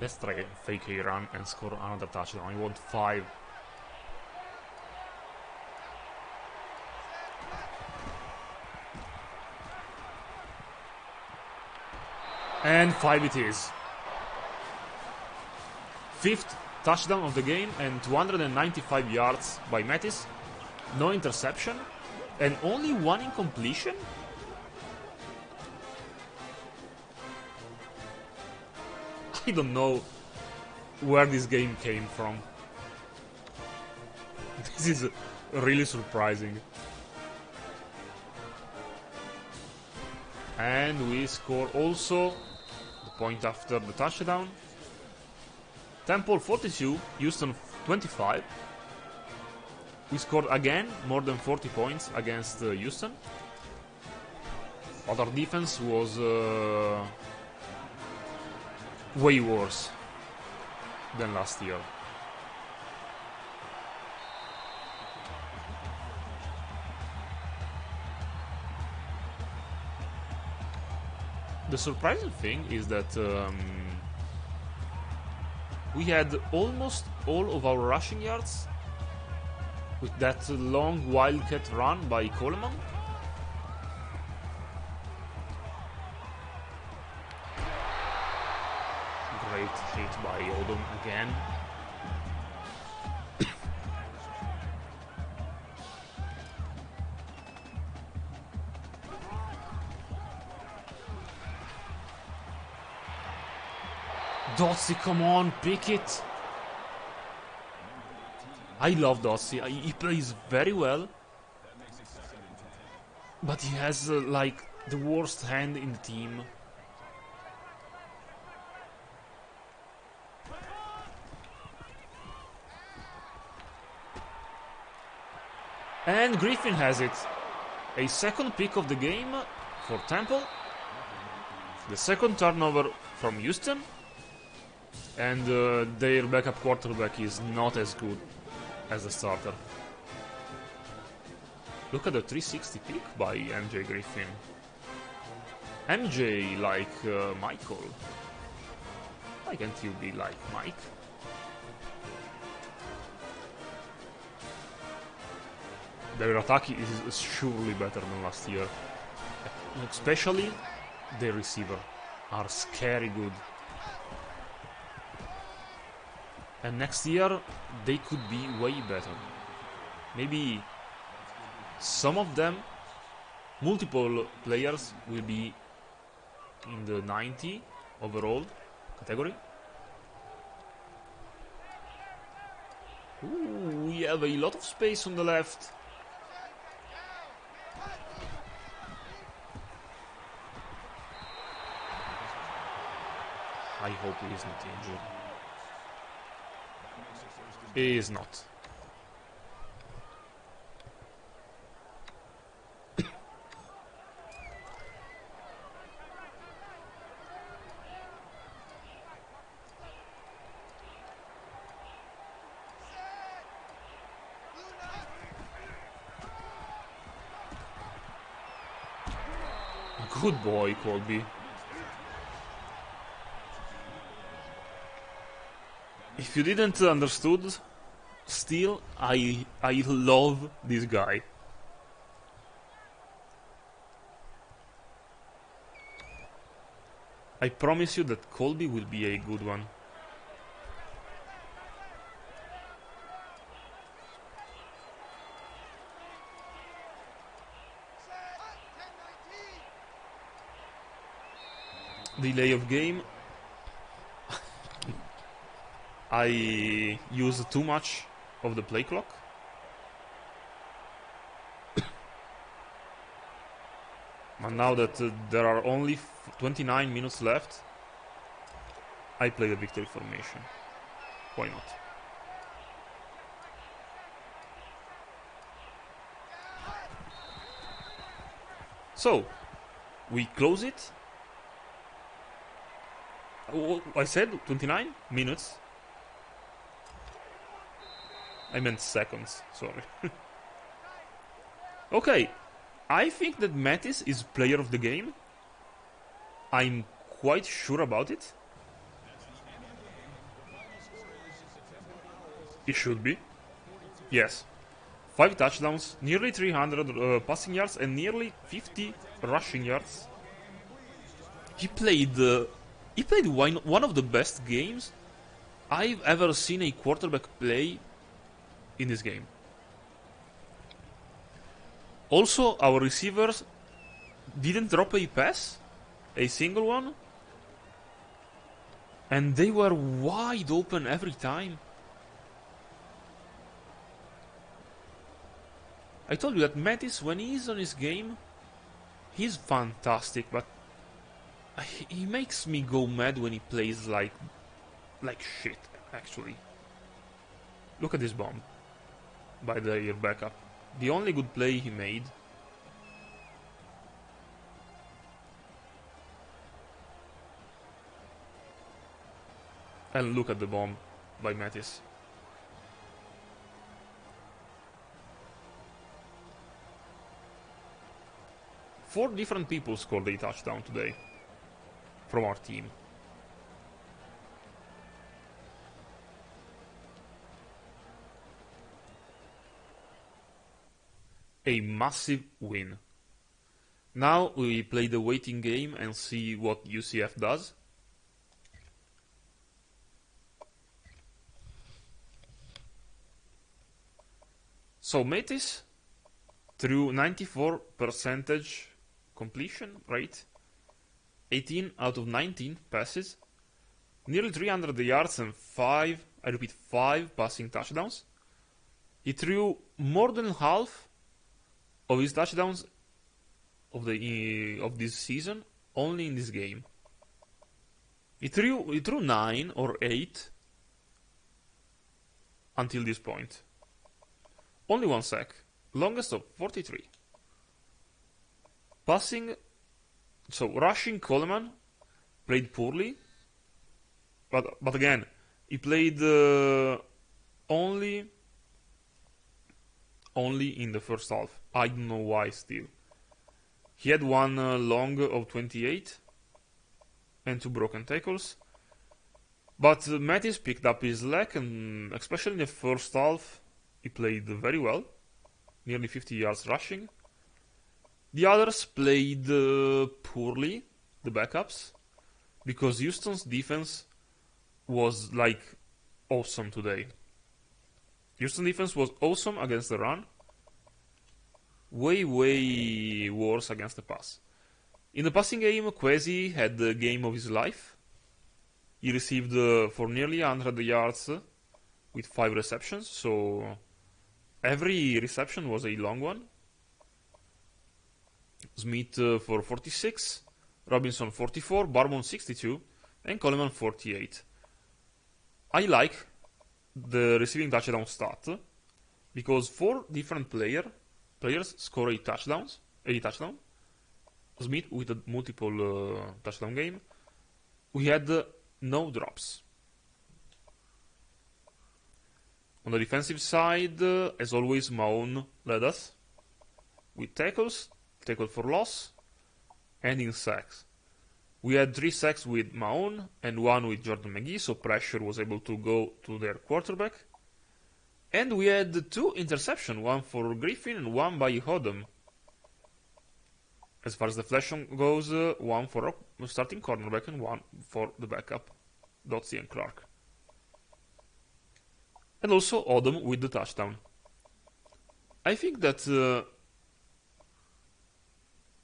Let's try a fake a run and score another touchdown. I want 5. And 5 it is. 5th touchdown of the game and 295 yards by Mattis. No interception and only 1 incompletion. I don't know where this game came from. This is really surprising. And we score also the point after the touchdown. Temple 42, Houston 25. We scored again more than 40 points against Houston. But our defense was way worse. than last year. The surprising thing is that we had almost all of our rushing yards with that long wildcat run by Coleman. Great hit by Odom again. Dotsie, come on, pick it! I love Dotsie, he plays very well. But he has, like, the worst hand in the team. And Griffin has it. A second pick of the game for Temple. The second turnover from Houston. And their backup quarterback is not as good as the starter. Look at the 360 pick by MJ Griffin. MJ like Michael. Why can't you be like Mike? Their attack is surely better than last year. Especially their receiver are scary good. And next year they could be way better. Maybe some of them, multiple players, will be in the 90 overall category. Ooh, we have a lot of space on the left. I hope he is not injured. He is not. Good boy, Colby. If you didn't understood, still, I love this guy. I promise you that Colby will be a good one. Delay of game. I used too much of the play clock. And now that there are only 29 minutes left, I play the victory formation. Why not? So, we close it. Oh, I said 29 minutes. I meant seconds, sorry. Okay, I think that Mattis is player of the game. I'm quite sure about it. He should be. Yes. 5 touchdowns, nearly 300 passing yards and nearly 50 rushing yards. He played one of the best games I've ever seen a quarterback play in this game. Also, our receivers didn't drop a pass, a single one, and they were wide open every time. I told you that Mattis, when he's on his game, he's fantastic, but he makes me go mad when he plays like shit, actually. Look at this bomb by the backup. The only good play he made. And look at the bomb. by Metis. Four different people scored a touchdown today from our team. A massive win. Now we play the waiting game and see what UCF does. So Metis threw 94% completion rate, 18 out of 19 passes, nearly 300 yards and 5 passing touchdowns. He threw more than half of his touchdowns of this season only in this game. He threw 9 or 8 until this point. Only 1 sack, longest of 43. Passing, so rushing Coleman played poorly, but again he played only in the first half. I don't know why still. He had one long of 28 and 2 broken tackles. But Mattis picked up his slack, and especially in the first half, he played very well. Nearly 50 yards rushing. The others played poorly, the backups, because Houston's defense was like awesome today. Houston defense was awesome against the run. Way worse against the pass. In the passing game, Kwesi had the game of his life. He received for nearly 100 yards with 5 receptions, so every reception was a long one. Smith for 46, Robinson 44, Barmon 62, and Coleman 48. I like the receiving touchdown stat because 4 different players score a touchdown. Smith with a multiple touchdown game. We had no drops. On the defensive side, as always, Mahone led us with tackles, tackle for loss, and in sacks. We had 3 sacks with Mahone and 1 with Jordan McGee, so pressure was able to go to their quarterback. And we had 2 interceptions, 1 for Griffin and 1 by Hodom. As far as deflection goes, 1 for starting cornerback and 1 for the backup, Dotsey and Clark. And also Odom with the touchdown. I think that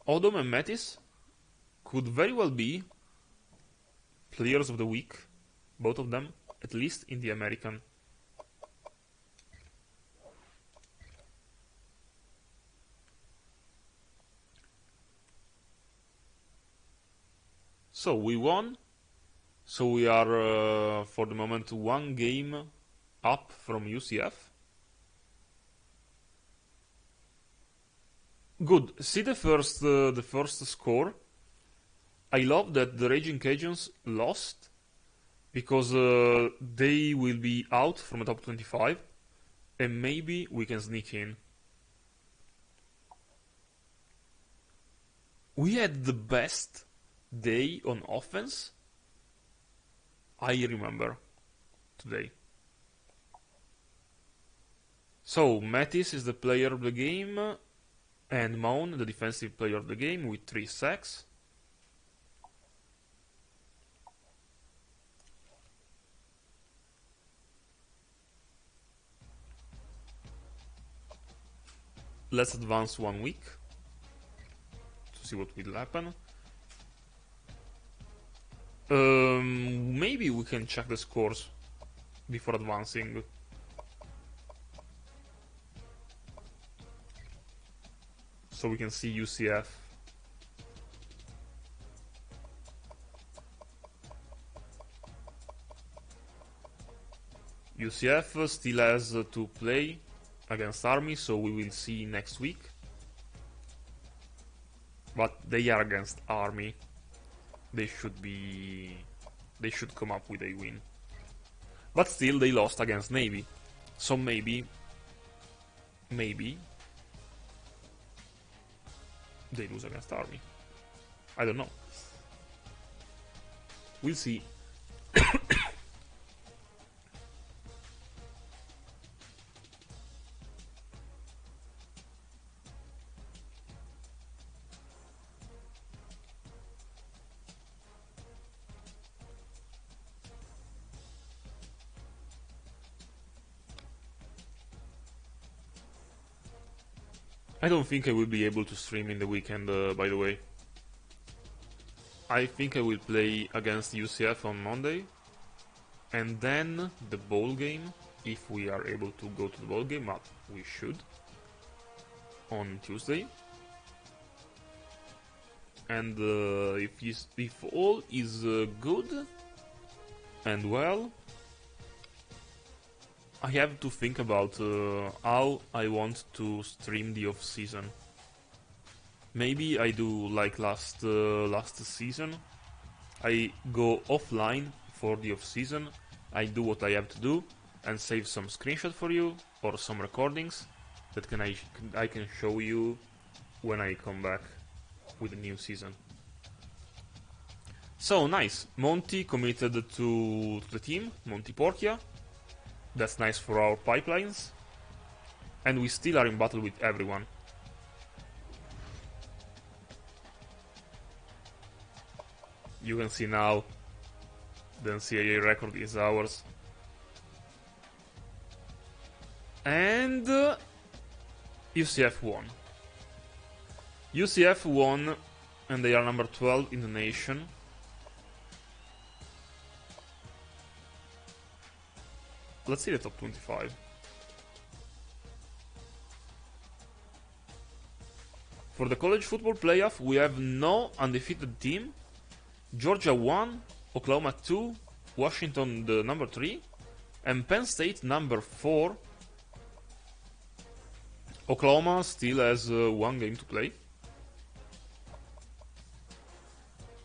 Odom and Mattis could very well be players of the week, both of them, at least in the American. So we won. So we are for the moment 1 game up from UCF. Good. See the first score. I love that the Raging Cajuns lost because they will be out from the top 25, and maybe we can sneak in. We had the best day on offense I remember today. So Mattis is the player of the game, and Mahone the defensive player of the game with 3 sacks. Let's advance 1 week to see what will happen. Maybe we can check the scores before advancing. So we can see UCF. UCF still has to play against Army, so we will see next week. But they are against Army. They should come up with a win. But still, they lost against Navy. So maybe they lose against Army. I don't know. We'll see. I don't think I will be able to stream in the weekend, by the way. I think I will play against UCF on Monday, and then the bowl game, if we are able to go to the bowl game, but we should, on Tuesday. And if all is good and well, I have to think about how I want to stream the off-season. Maybe I do like last season. I go offline for the off-season. I do what I have to do and save some screenshot for you or some recordings that I can show you when I come back with the new season. So nice. Monty committed to the team. Monty Porchia. That's nice for our pipelines. And we still are in battle with everyone. You can see now the NCAA record is ours. And UCF won. UCF won, and they are number 12 in the nation. Let's see the top 25. For the college football playoff, we have no undefeated team. Georgia 1, Oklahoma 2, Washington the number 3, and Penn State number 4. Oklahoma still has one game to play.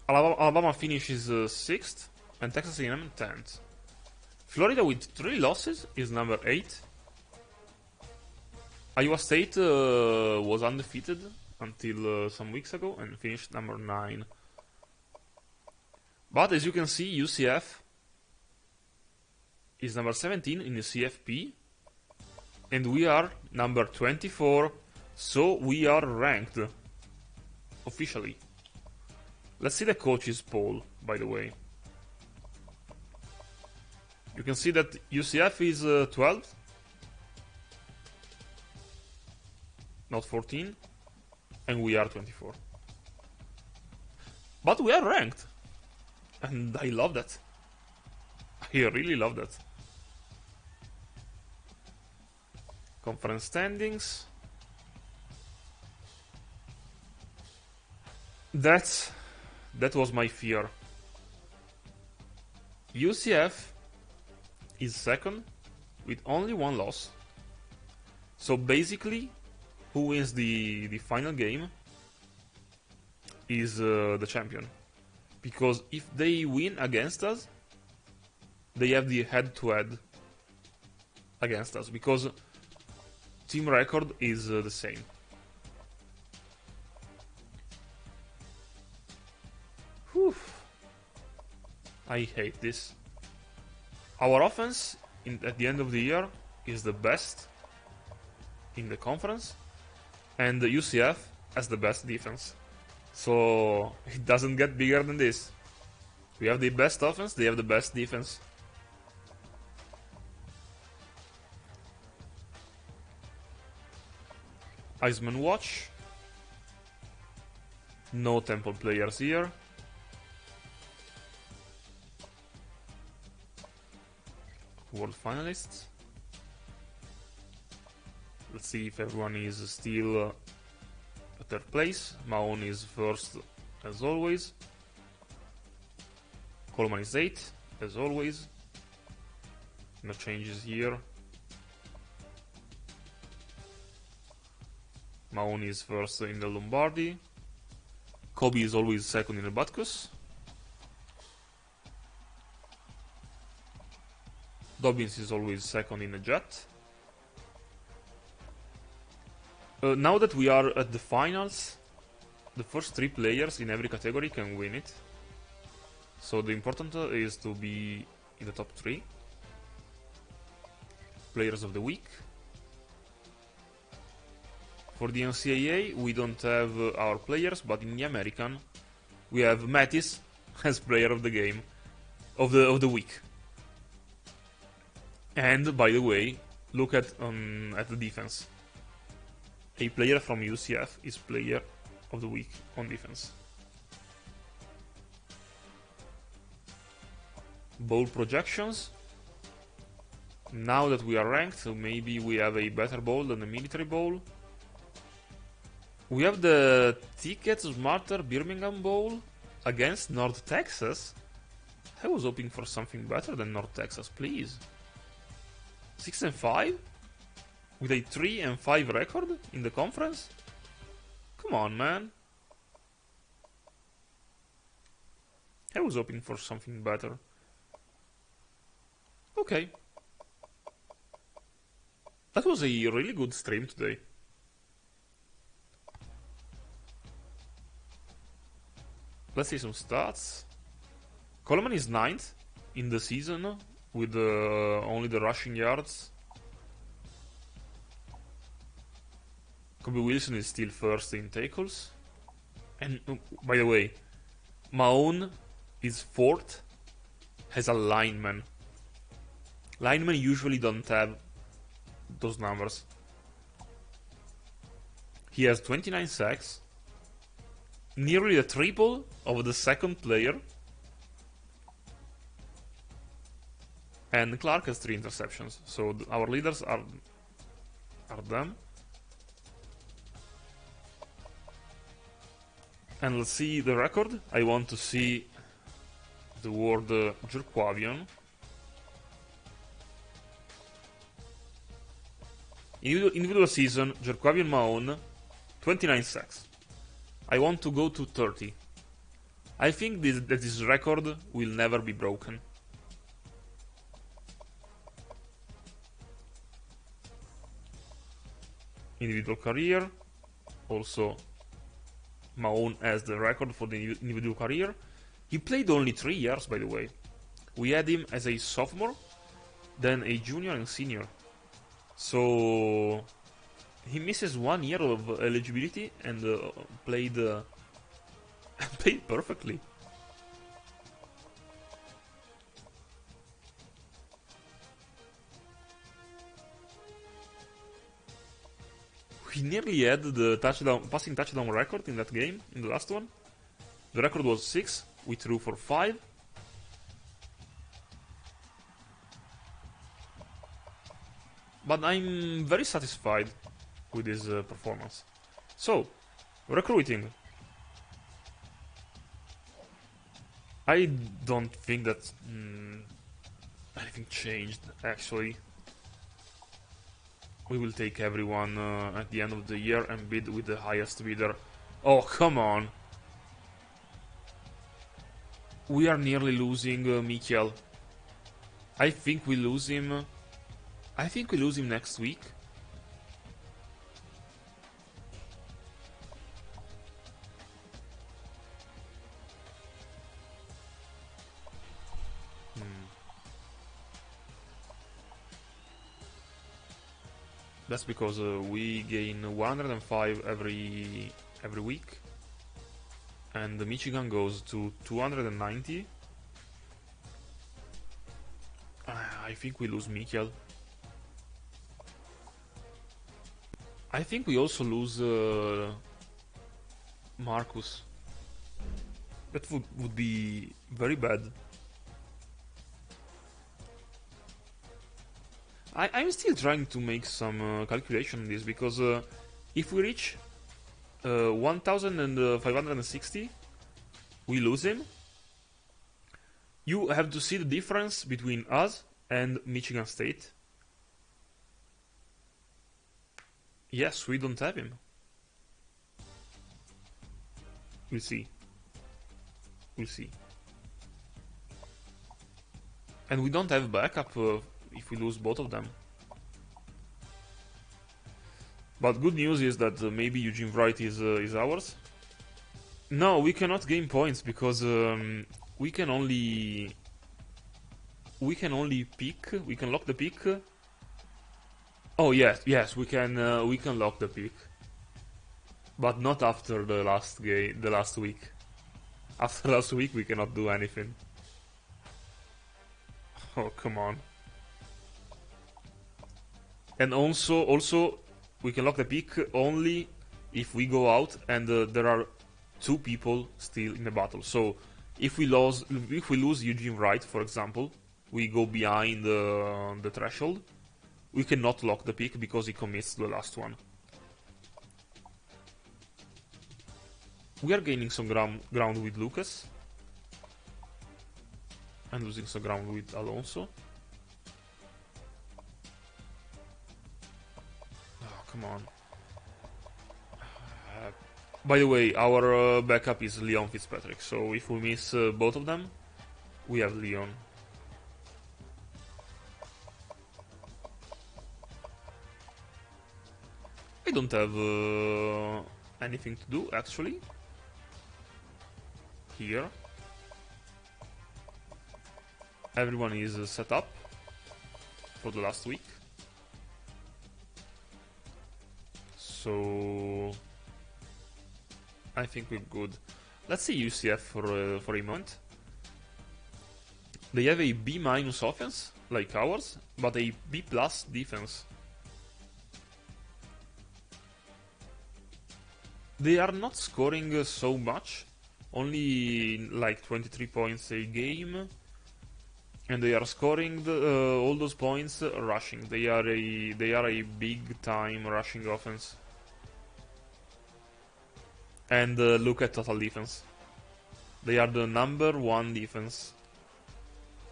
Alabama finishes 6th, and Texas A&M 10th. Florida with 3 losses is number 8. Iowa State was undefeated until some weeks ago and finished number 9. But as you can see, UCF is number 17 in the CFP, and we are number 24, so we are ranked officially. Let's see the coaches poll, by the way. You can see that UCF is 12th, not 14, and we are 24. But we are ranked. And I love that. I really love that. Conference standings. That was my fear. UCF is second with only 1 loss. So basically, who wins the final game is the champion. Because if they win against us, they have the head-to-head against us. Because team record is the same. Whew. I hate this. Our offense at the end of the year is the best in the conference. And the UCF has the best defense. So it doesn't get bigger than this. We have the best offense, they have the best defense. Iceman Watch. No Temple players here. World finalists. Let's see if everyone is still at third place. Mahon is first as always. Coleman is 8th as always. No changes here. Mahon is first in the Lombardi. Kobe is always second in the Butkus. Dobbins is always second in the jet. Now that we are at the finals, the first 3 players in every category can win it. So the important is to be in the top 3. Players of the week. For the NCAA, we don't have our players, but in the American, we have Mattis as player of the game, of the week. And by the way, look at the defense. A player from UCF is player of the week on defense. Bowl projections. Now that we are ranked, so maybe we have a better bowl than the military bowl. We have the Ticket Smarter Birmingham Bowl against North Texas. I was hoping for something better than North Texas, please. 6-5? With a 3-5 record in the conference? Come on, man. I was hoping for something better. Okay. That was a really good stream today. Let's see some stats. Coleman is 9th in the season with only the rushing yards. Kobe Wilson is still first in tackles. And by the way, Mahone is 4th as a lineman. Linemen usually don't have those numbers. He has 29 sacks, nearly a triple of the second player, and Clark has 3 interceptions. So our leaders are them. And let's see the record. I want to see the word Jerkwavian. Individual season, Jerkwavian Mahone, 29 sacks. I want to go to 30. I think that this record will never be broken. Individual career. Also, Mahone has the record for the individual career. He played only 3 years, by the way. We had him as a sophomore, then a junior and senior. So he misses 1 year of eligibility and played played perfectly. We nearly had the passing touchdown record in that game, in the last one. The record was 6. We threw for 5. But I'm very satisfied with his performance. So, recruiting. I don't think that anything changed, actually. We will take everyone at the end of the year and bid with the highest bidder. Oh, come on. We are nearly losing Mikel. I think we lose him. I think we lose him next week. That's because we gain 105 every week, and the Michigan goes to 290. I think we lose Mikel. I think we also lose Marcus. That would be very bad. I'm still trying to make some calculation on this, because if we reach 1560, we lose him. You have to see the difference between us and Michigan State. Yes, we don't have him. We'll see. We'll see. And we don't have backup if we lose both of them. But good news is that maybe Eugene Wright is ours. No, we cannot gain points because we can only pick. We can lock the pick. Oh yes, we can lock the pick, but not after the last week. After last week, we cannot do anything. Oh, come on. And also, we can lock the pick only if we go out and there are 2 people still in the battle. So if we lose Eugene Wright, for example, we go behind the threshold. We cannot lock the pick because he commits the last one. We are gaining some ground with Lucas. And losing some ground with Alonso. Oh, come on. By the way, our backup is Leon Fitzpatrick, so if we miss both of them, we have Leon. I don't have anything to do, actually. Here. Everyone is set up for the last week. So I think we're good. Let's see UCF for a moment. They have a B- offense, like ours, but a B+ defense. They are not scoring so much, only like 23 points a game, and they are scoring all those points rushing. They are a big time rushing offense. And look at total defense. They are the #1 defense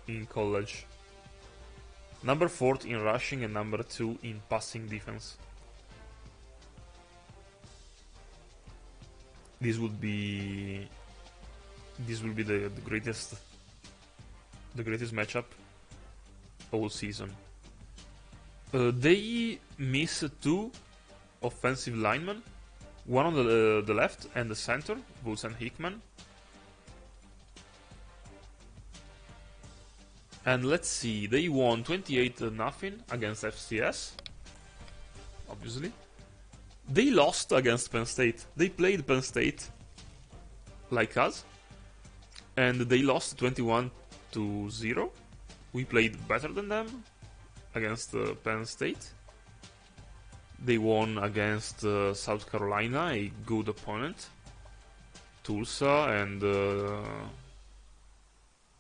in college. Number 4th in rushing and number 2 in passing defense. This will be the greatest matchup all season. They miss 2 offensive linemen, one on the left and the center, Woods and Hickman. And let's see, they won 28-0 against FCS, obviously. They lost against Penn State. They played Penn State like us, and they lost 21-0. We played better than them against Penn State. They won against South Carolina, a good opponent, Tulsa, and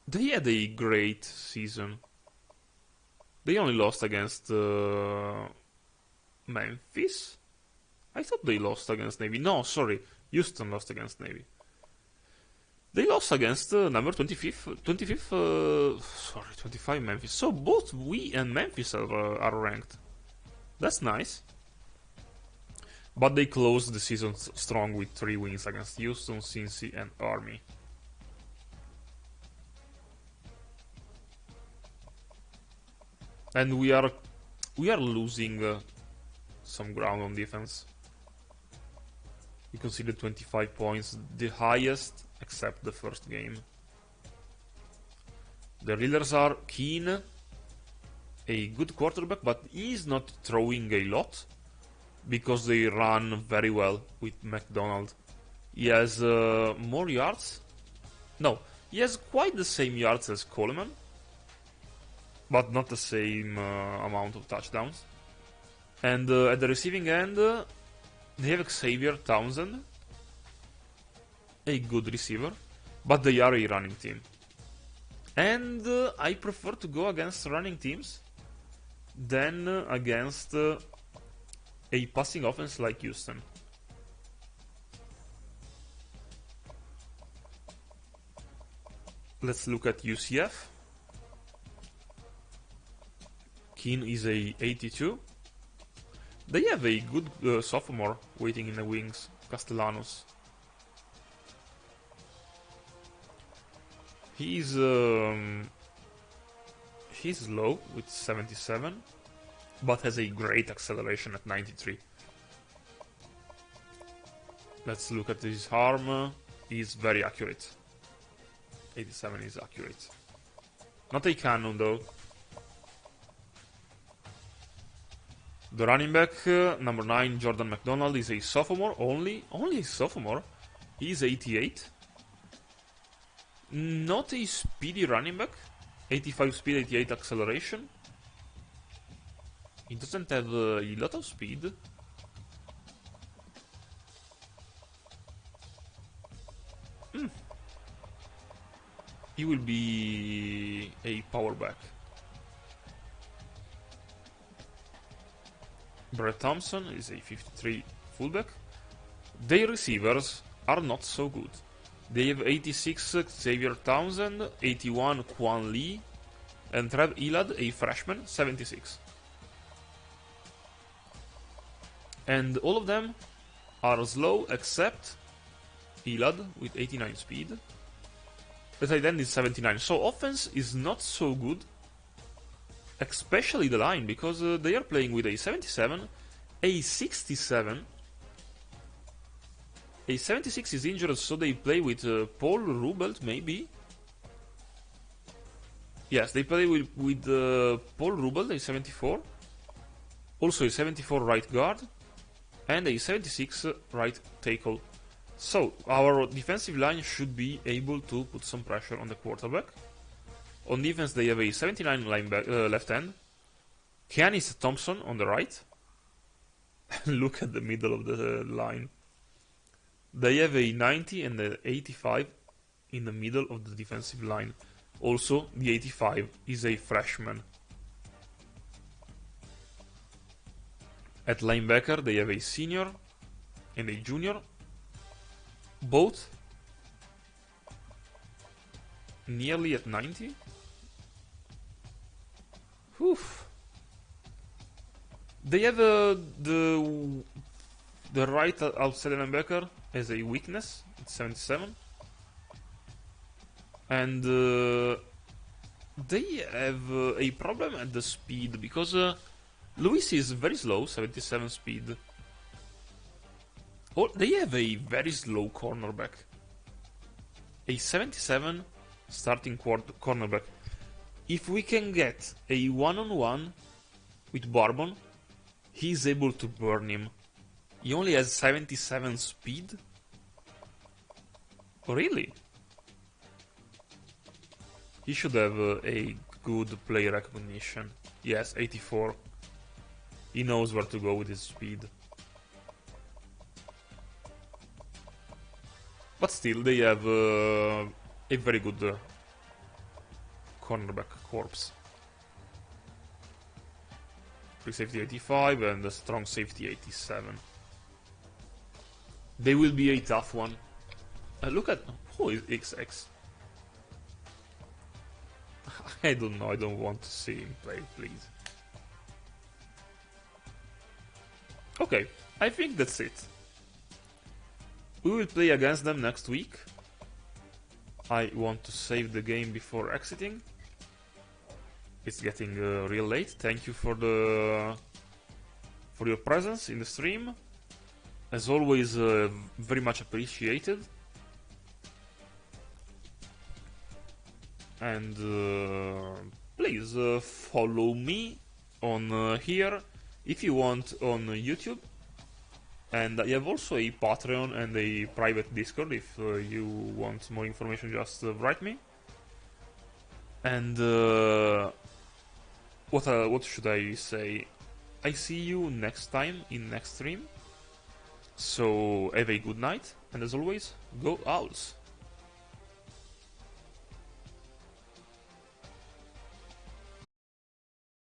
they had a great season. They only lost against Memphis. I thought they lost against Navy. No, sorry, Houston lost against Navy. They lost against number 25 Memphis. So both we and Memphis are ranked. That's nice. But they closed the season strong with 3 wins against Houston, Cincy, and Army. And we are losing some ground on defense. We conceded 25 points, the highest except the first game. The Reelers are Keen, a good quarterback, but he's not throwing a lot because they run very well with McDonald. He has more yards. No, he has quite the same yards as Coleman, but not the same amount of touchdowns. And at the receiving end, they have Xavier Townsend, a good receiver, but they are a running team. And I prefer to go against running teams than against a passing offense like Houston. Let's look at UCF. Keen is a 82. They have a good sophomore waiting in the wings, Castellanos. He's He's low with 77, but has a great acceleration at 93. Let's look at his arm. He's very accurate. 87 is accurate. Not a cannon though. The running back, number 9, Jordan McDonald, is a sophomore only. Only a sophomore. He's 88. Not a speedy running back. 85 speed, 88 acceleration. He doesn't have a lot of speed. He will be a power back. Brett Thompson is a 53 fullback. Their receivers are not so good. They have 86 Xavier Townsend, 81 Quan Lee, and Trev Elad, a freshman, 76. And all of them are slow except Elad with 89 speed. The tight end is 79. So offense is not so good. Especially the line, because they are playing with a 77, a 67. A 76 is injured, so they play with Paul Rubelt, maybe. Yes, they play with Paul Rubelt, a 74. Also a 74 right guard. And a 76 right tackle. So, our defensive line should be able to put some pressure on the quarterback. On defense, they have a 79 left end. Keanis Thompson on the right. Look at the middle of the line. They have a 90 and an 85 in the middle of the defensive line. Also, the 85 is a freshman. At linebacker, they have a senior and a junior. Both nearly at 90. Oof. They have the right outside linebacker as a weakness. It's 77. And they have a problem at the speed because Lewis is very slow, 77 speed. Oh, they have a very slow cornerback. A 77 starting cornerback. If we can get a one-on-one with Bourbon, he's able to burn him. He only has 77 speed? Really? He should have a good play recognition. Yes, 84. He knows where to go with his speed. But still, they have a very good cornerback corps. Free safety 85 and a strong safety 87. They will be a tough one. Look at who is XX. I don't know. I don't want to see him play, please. Okay, I think that's it. We will play against them next week. I want to save the game before exiting. It's getting real late. Thank you for your presence in the stream. As always, very much appreciated. And please follow me on here if you want on YouTube. And I have also a Patreon and a private Discord. If you want more information, just write me. And what should I say? I see you next time in next stream. So have a good night, and as always, go Owls!